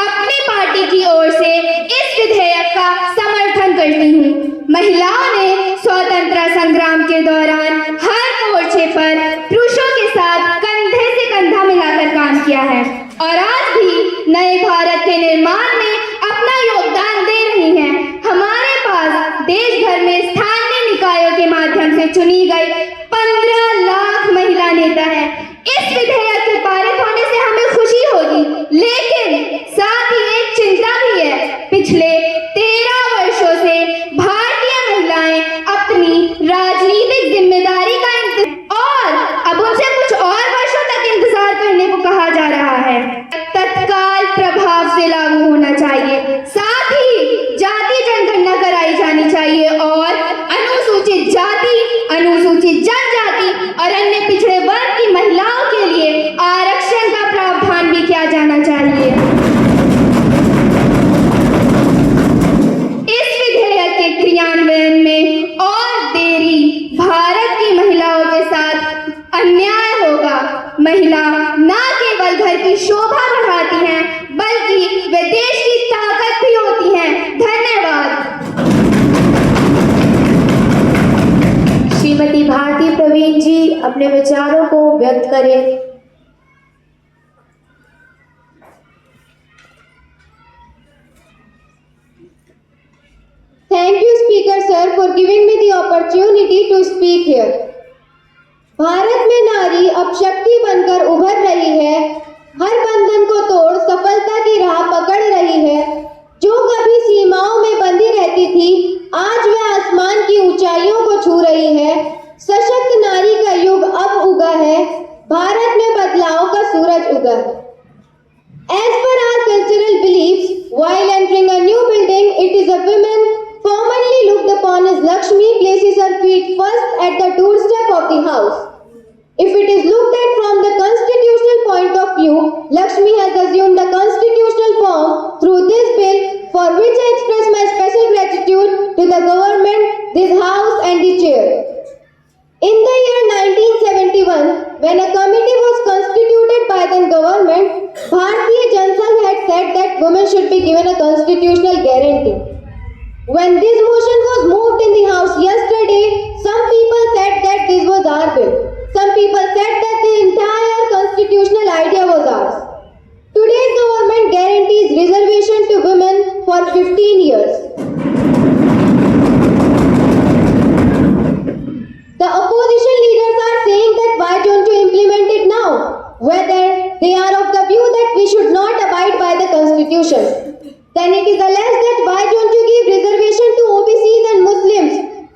अपनी पार्टी की ओर से इस विधेयक का समर्थन करती हूँ। महिलाओं ने स्वतंत्रता संग्राम के दौरान हर मोर्चे पर पुरुषों के साथ कंधे से कंधा मिलाकर काम किया है और आज भी नए भारत के निर्माण में अपना योगदान दे रही हैं। हमारे पास देश भर में स्थानीय निकायों के माध्यम से चुनी गई 15 लाख महिला नेता है। इस विधेयक के पारित होने से हमें खुशी होगी, लेकिन साथ ही एक चिंता भी है। पिछले 13 वर्षों से भारतीय महिलाएं अपनी राजनीतिक जिम्मेदारी का और अब उनसे कुछ और वर्षों तक इंतजार करने को कहा जा रहा है। तत्काल प्रभाव से लागू होना चाहिए। साथ ही जाति जनगणना कराई जानी चाहिए और अनुसूचित जाति, अनुसूचित जनजाति और अन्य पिछड़े वर्ग की महिलाओं के लिए आरक्षण का प्रावधान भी किया जाना चाहिए। इस विधेयक के क्रियान्वयन में और देरी भारत की महिलाओं के साथ अन्याय होगा। महिला न केवल घर की शोभा बढ़ाती हैं, बल्कि वे देश की ताकत भी होती हैं। धन्यवाद। श्रीमती भारती प्रवीण जी अपने विचारों को व्यक्त करें। Thank you, Speaker Sir, for giving me the opportunity to speak here. Bharat में नारी अब शक्ति बनकर उभर रही है, हर बंधन को तोड़ सफलता की राह पकड़ रही है। जो कभी सीमाओं में बंधी रहती थी, आज वह आसमान की ऊंचाइयों को छू रही है। सशक्त नारी का युग अब उगा है, भारत में बदलाव का सूरज उगा है। As per our cultural beliefs, while entering a new building, it is a woman commonly looked upon as Lakshmi places her feet first at the doorstep of the house. If it is looked at from the constitutional point of view, Lakshmi has assumed the constitutional form through this bill, for which I express my special gratitude to the government, this house and the chair. In the year 1971, when a committee was constituted by the government, Bharatiya Janasangh had said that women should be given a constitutional guarantee. When this motion was moved in the house yesterday, some people said that this was our bill. Some people said that the entire constitutional idea was ours. Today's government guarantees reservation to women for 15 years. The opposition leaders are saying that why don't you implement it now? Whether they are of the view that we should not abide by the constitution, then it is alleged that why don't you give reservation to OBCs and Muslims?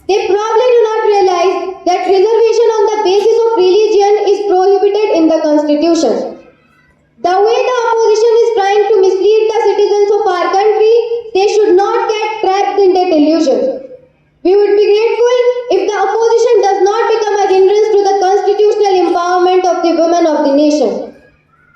They probably do not realize that reservation on the basis of religion is prohibited in the constitution. The way the opposition is trying to mislead the citizens of our country, they should not get trapped in that illusion. We would be grateful if the opposition does not become a hindrance to the constitutional empowerment of the women of the nation.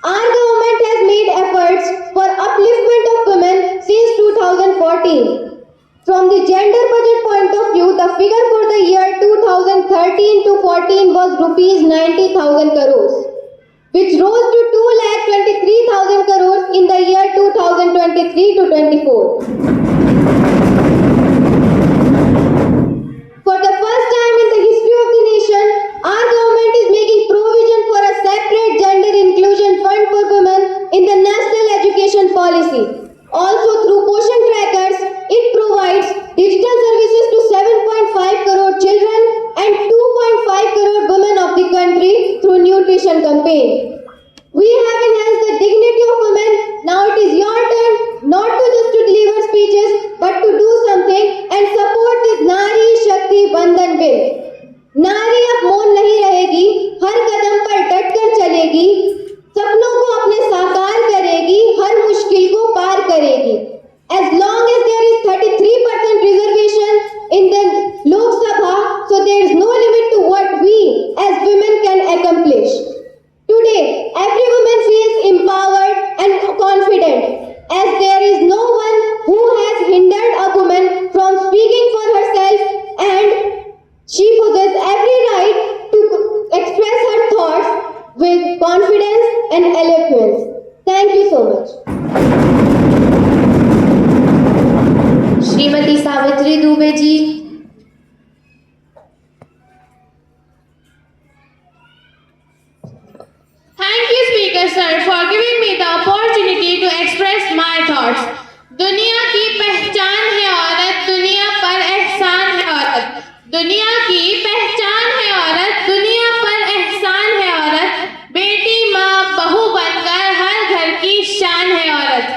Our government has made efforts for upliftment of women since 2014. From the gender budget point of view, the figure for the year 2013 to 14 was rupees 90,000 crores, which rose to 2,23,000 crores in the year 2023 to 24. For the first time in the history of the nation, our government is making provision for a separate gender inclusion fund for women in the national education policy. Also through Poshan Trackers, it provides digital services to 7.5 crore children and 2.5 crore women of the country through nutrition campaign. We have enhanced the dignity of women. Now it is your turn not to just to deliver speeches but to do something and support this Nari Shakti Bandhan bill. नारी अब मौन नहीं रहेगी, हर कदम पर डटकर चलेगी, सपनों को अपने साकार करेगी, हर मुश्किल को पार करेगी. As long as there is 33% reservation in the Lok Sabha, so there is no limit to what we as women can accomplish. Today, every woman feels empowered and confident, as there is no one who has hindered a woman from speaking for herself, and she possesses every right to express her thoughts with confidence and eloquence. Thank you so much. Shrimati Savitri Dubey ji. Thank you, Speaker Sir, for giving me the opportunity to express my thoughts. दुनिया की पहचान है औरत, दुनिया पर एहसान है औरत. दुनिया की पहचान है औरत, दुनिया पर एहसान है औरत. बेटी, माँ, बहू बनकर हर घर की शान है औरत.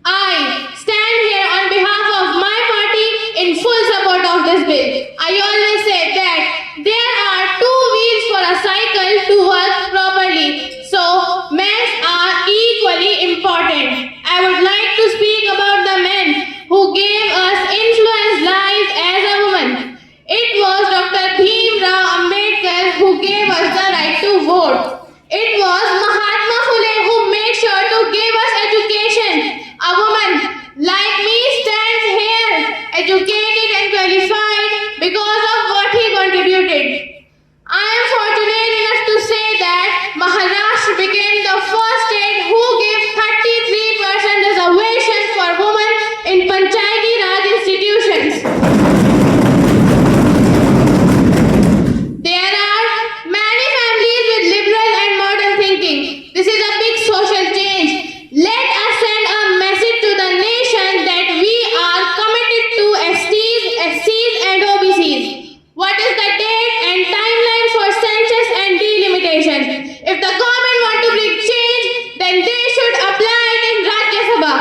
I stand here on behalf of my party in full support of this bill. I always say that there are two wheels for a cycle to work properly, so men are equally important. I would like to speak about the men who gave us influenced lives as a woman. It was Dr. Bhim Rao Ambedkar who gave us the right to vote. It was Mahatma Phule who made sure to give us education. A woman like me stands here, educated and qualified because of what he contributed. I am fortunate enough to say that Maharashtra became the first state who gave 33% reservation for women in Panchayati Raj institutions. There are many families with liberal and modern thinking. This is a big social change. Let us send a message to the nation that we are committed to STs, SCs and OBCs. What is the date and timeline for census and delimitation? If the government want to bring change, then they should apply it in Rajya Sabha.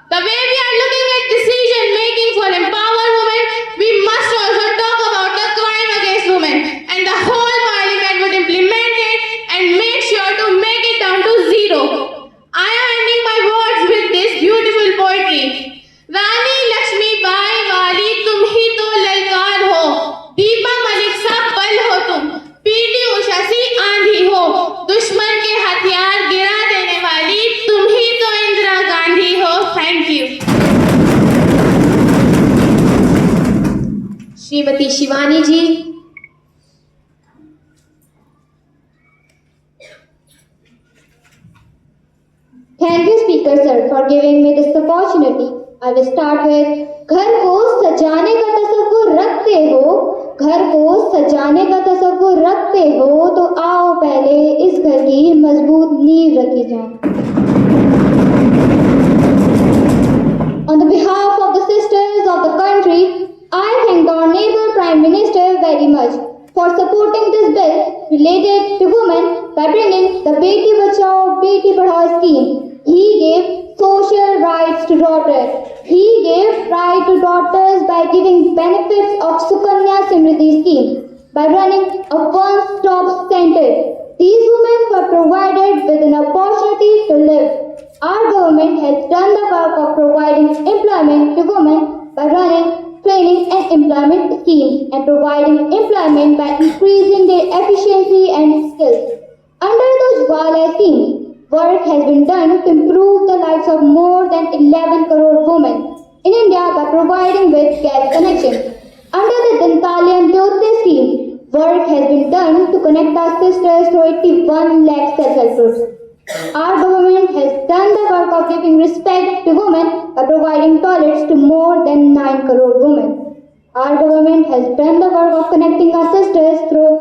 The way we are looking at decision making for empowered women, we must also talk about the crime against women, and the whole parliament would implement it and make sure to make it down to zero. I am ending my words with this beautiful poetry. रानी लक्ष्मी बाई वाली तुम ही तो ललकार हो, दीपा मलिक सा बल हो तुम, PT Usha सी आंधी हो, दुश्मन के हथियार गिरा देने वाली तुम ही तो इंदिरा गांधी हो. Thank you. Shrimati Shivani ji. Thank you, Speaker Sir, for giving me this opportunity. I will start with घर को सजाने का तसव्वुर रखते हो, घर को सजाने का तसव्वुर रखते हो, तो आओ पहले इस घर की मजबूत नींव रखी जाए. On the behalf of the sisters of the country, I thank our Honorable Prime Minister very much for supporting this bill related to women by bringing the Beti Bachao Beti Padhao scheme. He gave social rights to daughters. He gave right to daughters by giving benefits of Sukanya Samriddhi scheme, by running a one-stop center. These women were provided with an opportunity to live. Our government has done the work of providing employment to women by running training and employment schemes and providing employment by increasing their efficiency and and skills. Under the Ujjwala scheme, work has been done to improve the lives of more than 11 crore women in India by providing with gas connections. Under the Dantali Antyodaya scheme, work has been done to connect our sisters to 81 lakh self-help groups. Our government has done the work of giving respect to women by providing toilets to more than 9 crore women. Our government has done the work of connecting our sisters through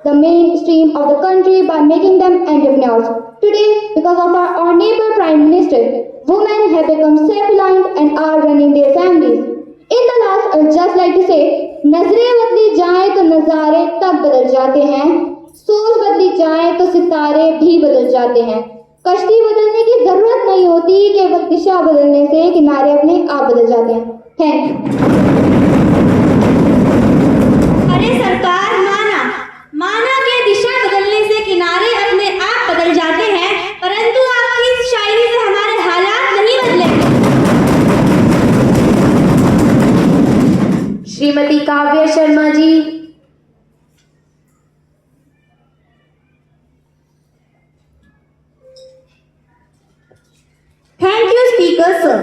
the mainstream of the country by making them entrepreneurs. Today, because of our honorable Prime Minister, women have become self-reliant and are running their families. In the last, I would just like to say, नजरें बदली जाएं तो नज़ारे तब बदल जाते हैं, सोच बदली जाए तो सितारे भी बदल जाते हैं। कश्ती बदलने की जरूरत नहीं होती, केवल दिशा बदलने से किनारे अपने आप बदल जाते हैं। Thank you. अरे सरकार, माना कि दिशा बदलने से किनारे अपने आप बदल जाते हैं, परंतु आपकी इस शायरी से हमारे हालात नहीं बदले। Shrimati Kavya Sharma ji. Thank you speaker sir.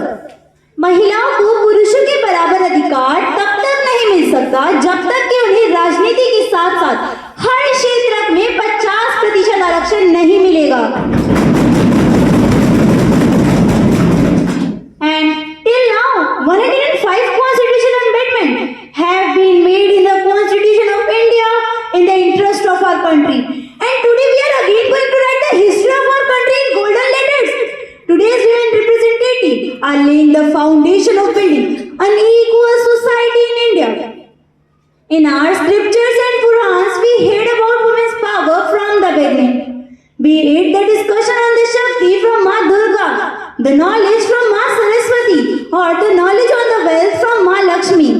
महिलाओं को पुरुषों के बराबर अधिकार तब तक नहीं मिल सकता जब तक कि उन्हें राजनीति के साथ साथ हर क्षेत्र में 50% आरक्षण नहीं मिलेगा। And till now, 105 constitutional amendments have been made in the Constitution of India in the interest of our country. And today we are again going to write the history of our country in golden letters. Today's women representatives are laying the foundation of building an equal society in India. In our scriptures and Purans, we heard about women's power from the beginning. Be it the discussion on the Shakti from Ma Durga, the knowledge from Ma Saraswati, or the knowledge on the wealth from Ma Lakshmi.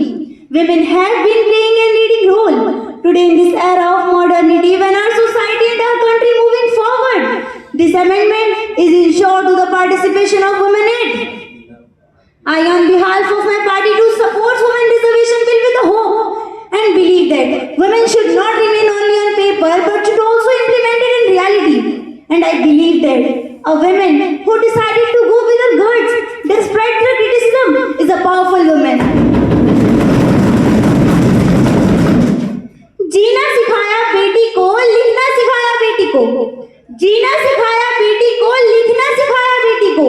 Women have been playing a leading role. Today in this era of modernity, when our society and our country moving forward, this amendment is ensured to the participation of women in it. I, on behalf of my party, do support women reservation bill with a hope and believe that women should not remain only on paper but should also implement it in reality. And I believe that a woman who decided to go with her guts despite the criticism is a powerful woman. जीना सिखाया बेटी को, लिखना सिखाया बेटी को। जीना सिखाया बेटी को, लिखना सिखाया बेटी को।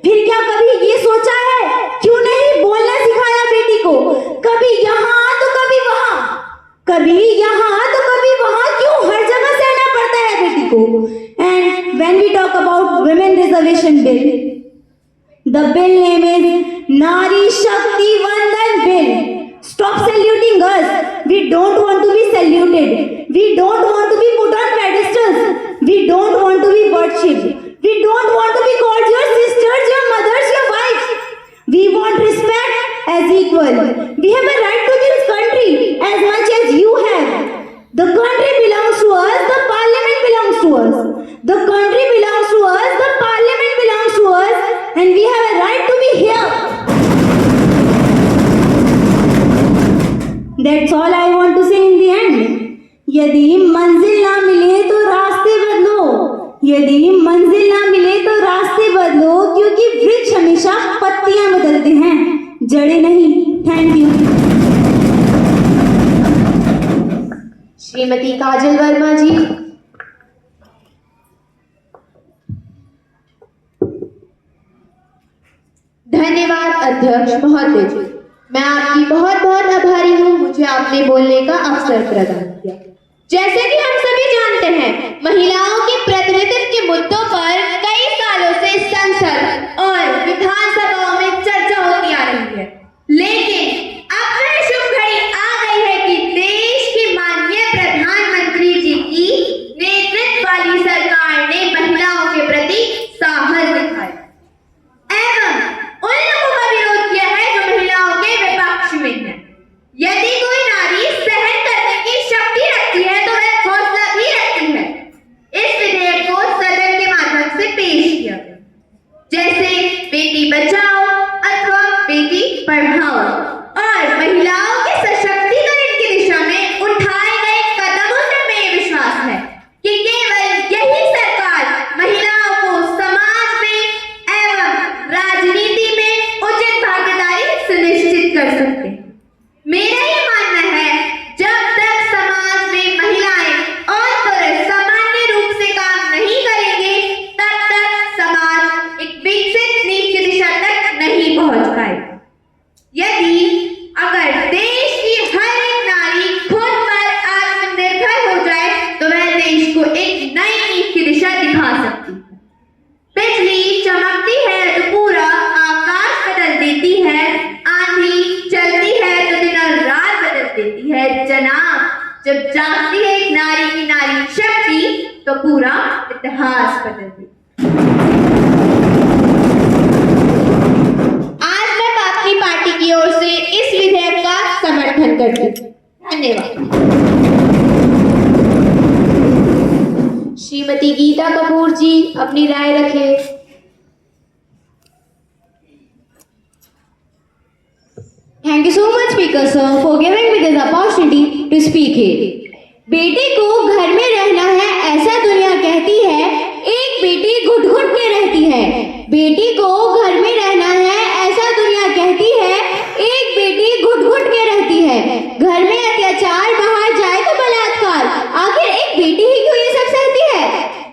फिर क्या कभी ये सोचा है क्यों नहीं बोलना सिखाया बेटी को? कभी यहाँ तो कभी वहाँ, कभी यहाँ तो कभी वहाँ, क्यों हर जगह सहना पड़ता है बेटी को? And when we talk about women reservation bill, the bill name is Nari Shakti Vandan Bill. Stop saluting us. We don't want to be saluted. We don't want to be put on pedestals. We don't want to be worshipped. We don't want to be called your sisters, your mothers, your wives. We want respect as equal. We have a right to this country as much as you have. The country belongs to us. The parliament belongs to us. The country belongs to us. The parliament belongs to us. And we have a right to be here. That's all I want to say in the end. यदि मंजिल ना मिले तो रास्ते बदलो, यदि मंजिल ना मिले तो रास्ते बदलो, क्योंकि वृक्ष हमेशा पत्तियां बदलते हैं, जड़ें नहीं। Thank you. श्रीमती काजल वर्मा जी। धन्यवाद अध्यक्ष महोदय जी, मैं आपकी बहुत बहुत आभारी हूँ, मुझे आपने बोलने का अवसर प्रदान किया। जैसे कि हम सभी जानते हैं, महिलाओं के प्रतिनिधित्व के मुद्दों पर कई सालों से संसद और विधानसभाओं में चर्चा होती आ रही है, लेकिन अब वह शुभ घड़ी आ गई है कि देश के माननीय प्रधानमंत्री जी की नेतृत्व वाली सरकार ने महिलाओं के प्रति साहस दिखाया एवं उन लोगों का विरोध किया है जो महिलाओं के विपक्ष में है। यदि कोई नारी सहन करने की शक्ति रखती है तो वह हौसला भी रखती है। इस विधेयक को सदन के माध्यम से पेश किया गया, जैसे बेटी बचाओ अथवा बेटी पढ़ाओ, और महिलाओं के सशक्तिकरण की दिशा में उठाए गए कदमों से मेरे विश्वास है कि निभा सकती है। बिजली चमकती है तो पूरा आकाश बदल देती है, आंधी चलती है तो दिन और रात बदल देती है। जनाब, जब जागती है एक नारी की नारी शक्ति तो पूरा इतिहास बदल देती है। आज मैं अपनी पार्टी की ओर से इस विधेयक का समर्थन करती हूँ। धन्यवाद। श्रीमती गीता कपूर जी अपनी राय रखें। Thank you so much, Speaker sir, for giving me this opportunity to speak here. बेटी को घर में रहना है ऐसा दुनिया कहती है, एक बेटी घुट घुट के रहती है। बेटी को घर में रहना है ऐसा दुनिया कहती है, एक बेटी घुट घुट के रहती है। घर में अत्याचार, बाहर जाए तो बलात्कार, आखिर एक बेटी ही क्यों ये सब सहती है?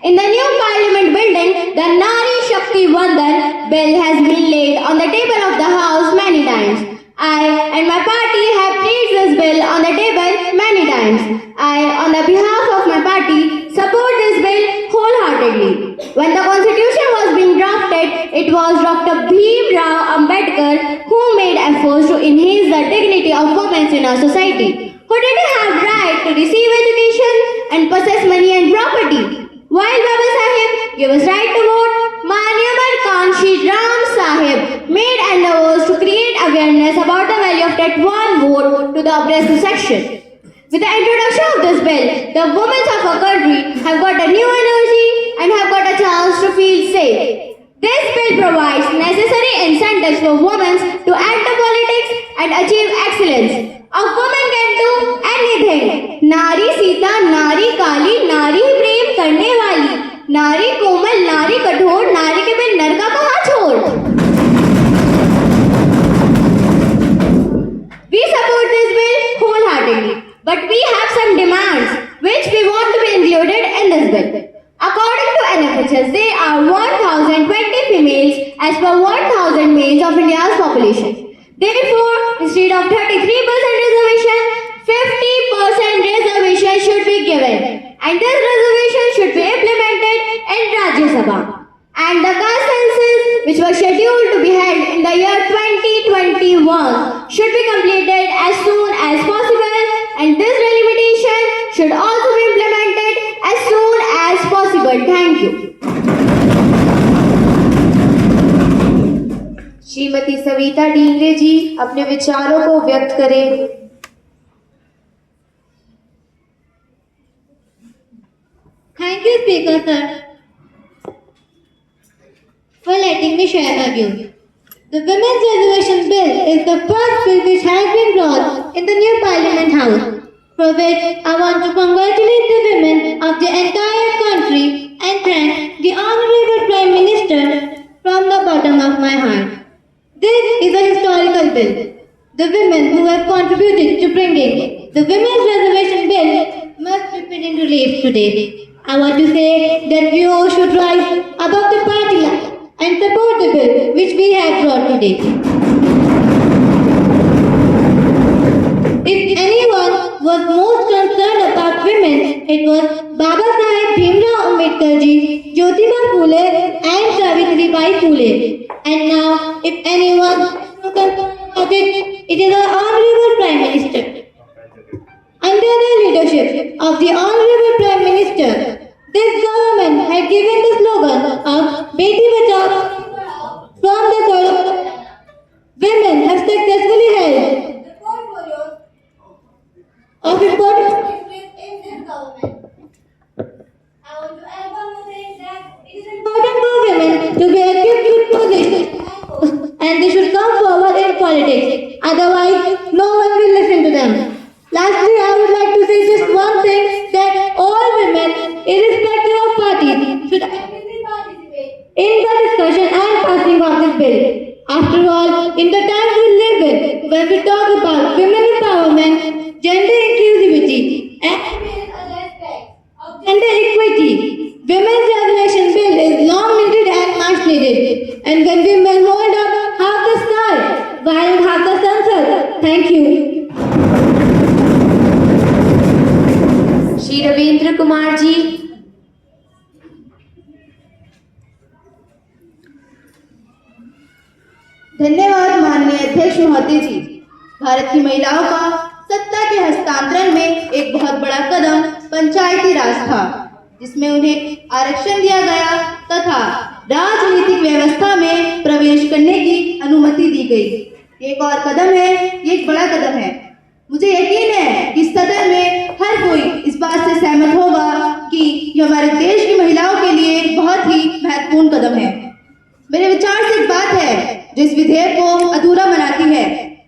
In the new Parliament building, the Nari Shakti Vandan bill has been laid on the table of the House many times. I and my party have placed this bill on the table many times. I, on the behalf of my party, support this bill wholeheartedly. When the constitution was being drafted, it was Dr. Bhim Rao Ambedkar who made efforts to enhance the dignity of women in our society, who didn't have right to receive education and possess money and property. While Baba Sahib gave us right to vote, Manyamar Kanshi Ram Sahib made endeavors to create awareness about the value of that one vote to the oppressed section. With the introduction of this bill, the women of our country have got a new energy and have got a chance to feel safe. This bill provides necessary incentives for women to enter politics and achieve excellence. A woman can do anything. नारी सीता, नारी काली, नारी प्रेम करने वाली, नारी कोमल, नारी कठोर, नारी के बिन नर का कहाँ छोड़। We support this bill wholeheartedly, but we have some demands which we want to be included in this bill. According to NFHS, there are 1,020 females as per 1,000 males of India's population. Therefore, instead of 33% reservation, 50% reservation should be given, and this reservation should be implemented in Rajya Sabha. And the caste census, which was scheduled to be held in the year 2021, should be completed as soon as possible, and this delimitation should also be implemented as soon as possible. Thank you. Shrimati Savita डींगरे जी अपने विचारों को व्यक्त करें। Thank you, Speaker sir, for letting me share my views. The Women's Reservation Bill is the first bill which has been brought in the new Parliament House, for which I want to congratulate the women of the entire country and thank the Honorable Prime Minister from the bottom of my heart. This is a historical bill. The women who have contributed to bringing the Women's Reservation Bill must be put into relief today. I want to say that we all should rise above the party line and support the bill which we have brought today. If anyone was most concerned about women, it was Baba Sahib Bhimrao Ambedkar ji, Jyotiba Phule and Savitribai Phule. And now, if anyone is concerned about it, it is our Honorable Prime Minister. Under the leadership of the Honorable Prime Minister, this government had given the slogan of Beti Bachao from the soil. Women have successfully held the portfolios of important in this government. I want to add one more thing that it is important for women to be equipped with positions and they should come forward in politics. Otherwise, no one will listen to them. Lastly, I would like to say just one thing, that all women, irrespective of parties, should actively participate in the discussion and passing of this bill. After all, in the times we live in, when we talk about women empowerment, gender inclusivity, and other aspects of gender equity, Women's Reservation Bill is long needed and much needed. And when women hold up half the sky, while half the sunset. Thank you. Shri Ravindra Kumar ji. धन्यवाद माननीय अध्यक्ष महोदय जी। भारत की महिलाओं का सत्ता के हस्तांतरण में एक बहुत बड़ा कदम पंचायती राज था, जिसमें उन्हें आरक्षण दिया गया तथा राजनीतिक व्यवस्था में प्रवेश करने की अनुमति दी गई। एक और कदम है, ये एक बड़ा कदम है। मुझे यकीन है कि सदन में हर कोई इस बात से सहमत होगा कि ये हमारे देश की महिलाओं के लिए बहुत ही महत्वपूर्ण कदम है। मेरे विचार से एक बात है जो इस विधेयक को अधूरा बनाती है।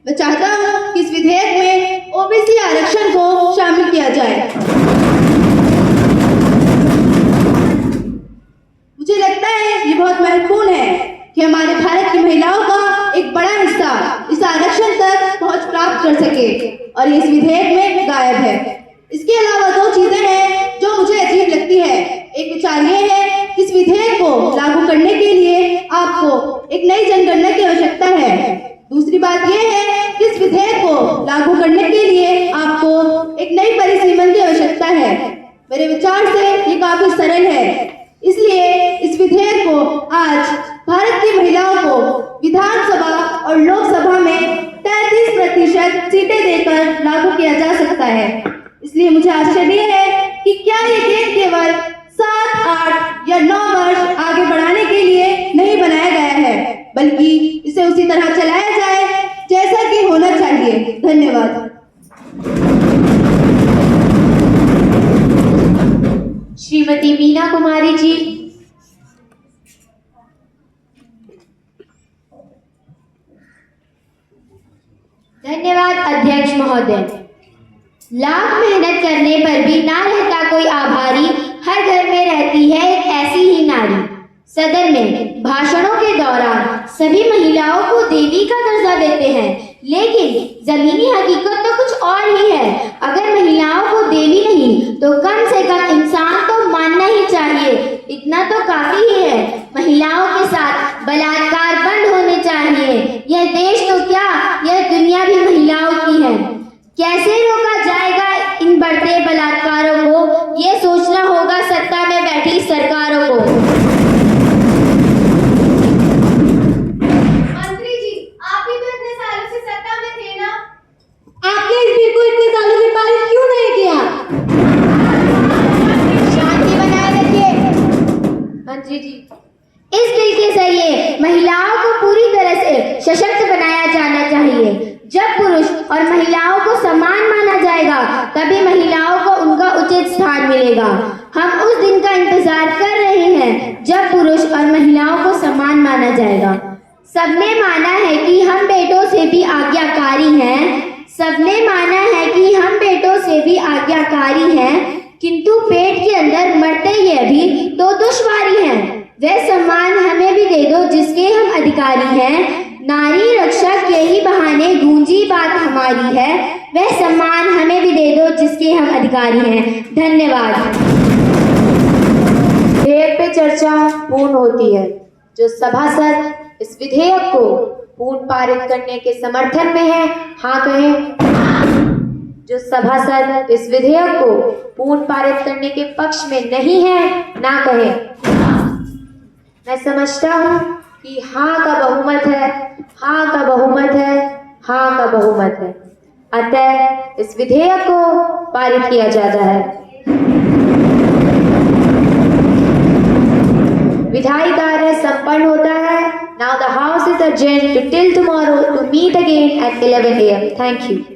मैं चाहता हूँ कि इस विधेयक में ओबीसी आरक्षण को शामिल किया जाए। मुझे लगता है ये बहुत महत्वपूर्ण है कि हमारे भारत की महिलाओं का एक बड़ा हिस्सा इस आरक्षण तक पहुंच प्राप्त कर सके, और ये इस विधेयक में गायब है। इसके अलावा दो चीजें हैं जो मुझे अजीब लगती है। एक विचार ये है कि इस विधेयक को लागू करने के लिए आपको एक नई जनगणना की आवश्यकता है। दूसरी बात यह है कि इस विधेयक को लागू करने के लिए आपको एक नई परिसीमन की आवश्यकता है। मेरे विचार से ये काफी सरल है, इसलिए इस विधेयक को आज भारत की महिलाओं को विधानसभा और लोकसभा में 33% सीटें देकर लागू किया जा सकता है। इसलिए मुझे आश्चर्य है कि क्या ये गेम केवल 7, 8 या 9 वर्ष आगे बढ़ाने के लिए नहीं बनाया गया है, बल्कि इसे उसी तरह चलाया जाए जैसा कि होना चाहिए। धन्यवाद। श्रीमती मीना कुमारी जी। धन्यवाद अध्यक्ष महोदय। लाख मेहनत करने पर भी ना रहता कोई आभारी, हर घर में रहती है एक ऐसी ही नारी। सदन में भाषणों के दौरान सभी महिलाओं को देवी का दर्जा देते हैं, लेकिन जमीनी हकीकत तो कुछ और ही है। अगर महिलाओं को देवी नहीं तो कम से कम इंसान तो मानना ही चाहिए। इतना तो काफी ही है। महिलाओं के साथ बलात्कार बंद होने चाहिए। यह देश तो क्या, यह दुनिया भी महिलाओं की है। कैसे रोका जाएगा इन बढ़ते बलात्कारों को, ये सोचना होगा सत्ता में बैठी सरकारों को। मंत्री जी, आप भी तो इतने सालों से सत्ता में थे ना? आपने इस बिल को इतने सालों से पारित क्यों नहीं किया? शांति बनाए रखिए। मंत्री जी, इस बिल के जरिए महिलाओं को पूरी तरह से सशक्त बनाया जाना चाहिए। जब पुरुष और महिलाओं को समान माना जाएगा, तभी महिलाओं को उनका उचित स्थान मिलेगा। हम उस दिन का इंतजार कर रहे हैं जब पुरुष और महिलाओं को समान माना जाएगा। सबने माना है कि हम बेटों से भी आज्ञाकारी हैं। सबने माना है कि हम बेटों से भी आज्ञाकारी हैं, किंतु पेट के अंदर मरते ही अभी तो दुश्वारी है। वह सम्मान हमें भी दे दो जिसके हम अधिकारी हैं। नारी रक्षा के ही बहाने गूंजी बात हमारी है। वह सम्मान हमें भी दे दो जिसके हम अधिकारी हैं। धन्यवाद। विधेयक पे चर्चा पूर्ण होती है। जो सभासद इस विधेयक को पूर्ण पारित करने के समर्थन में है, हाँ कहें। जो सभासद इस विधेयक को पूर्ण पारित करने के पक्ष में नहीं है, ना कहें। मैं समझता हूँ कि हाँ का बहुमत है, हाँ का बहुमत है, हाँ का बहुमत है। अतः इस विधेयक को पारित किया जाता है। विधायी कार्य संपन्न होता है। Now the house is adjourned till tomorrow to meet again at 11 AM. Thank you.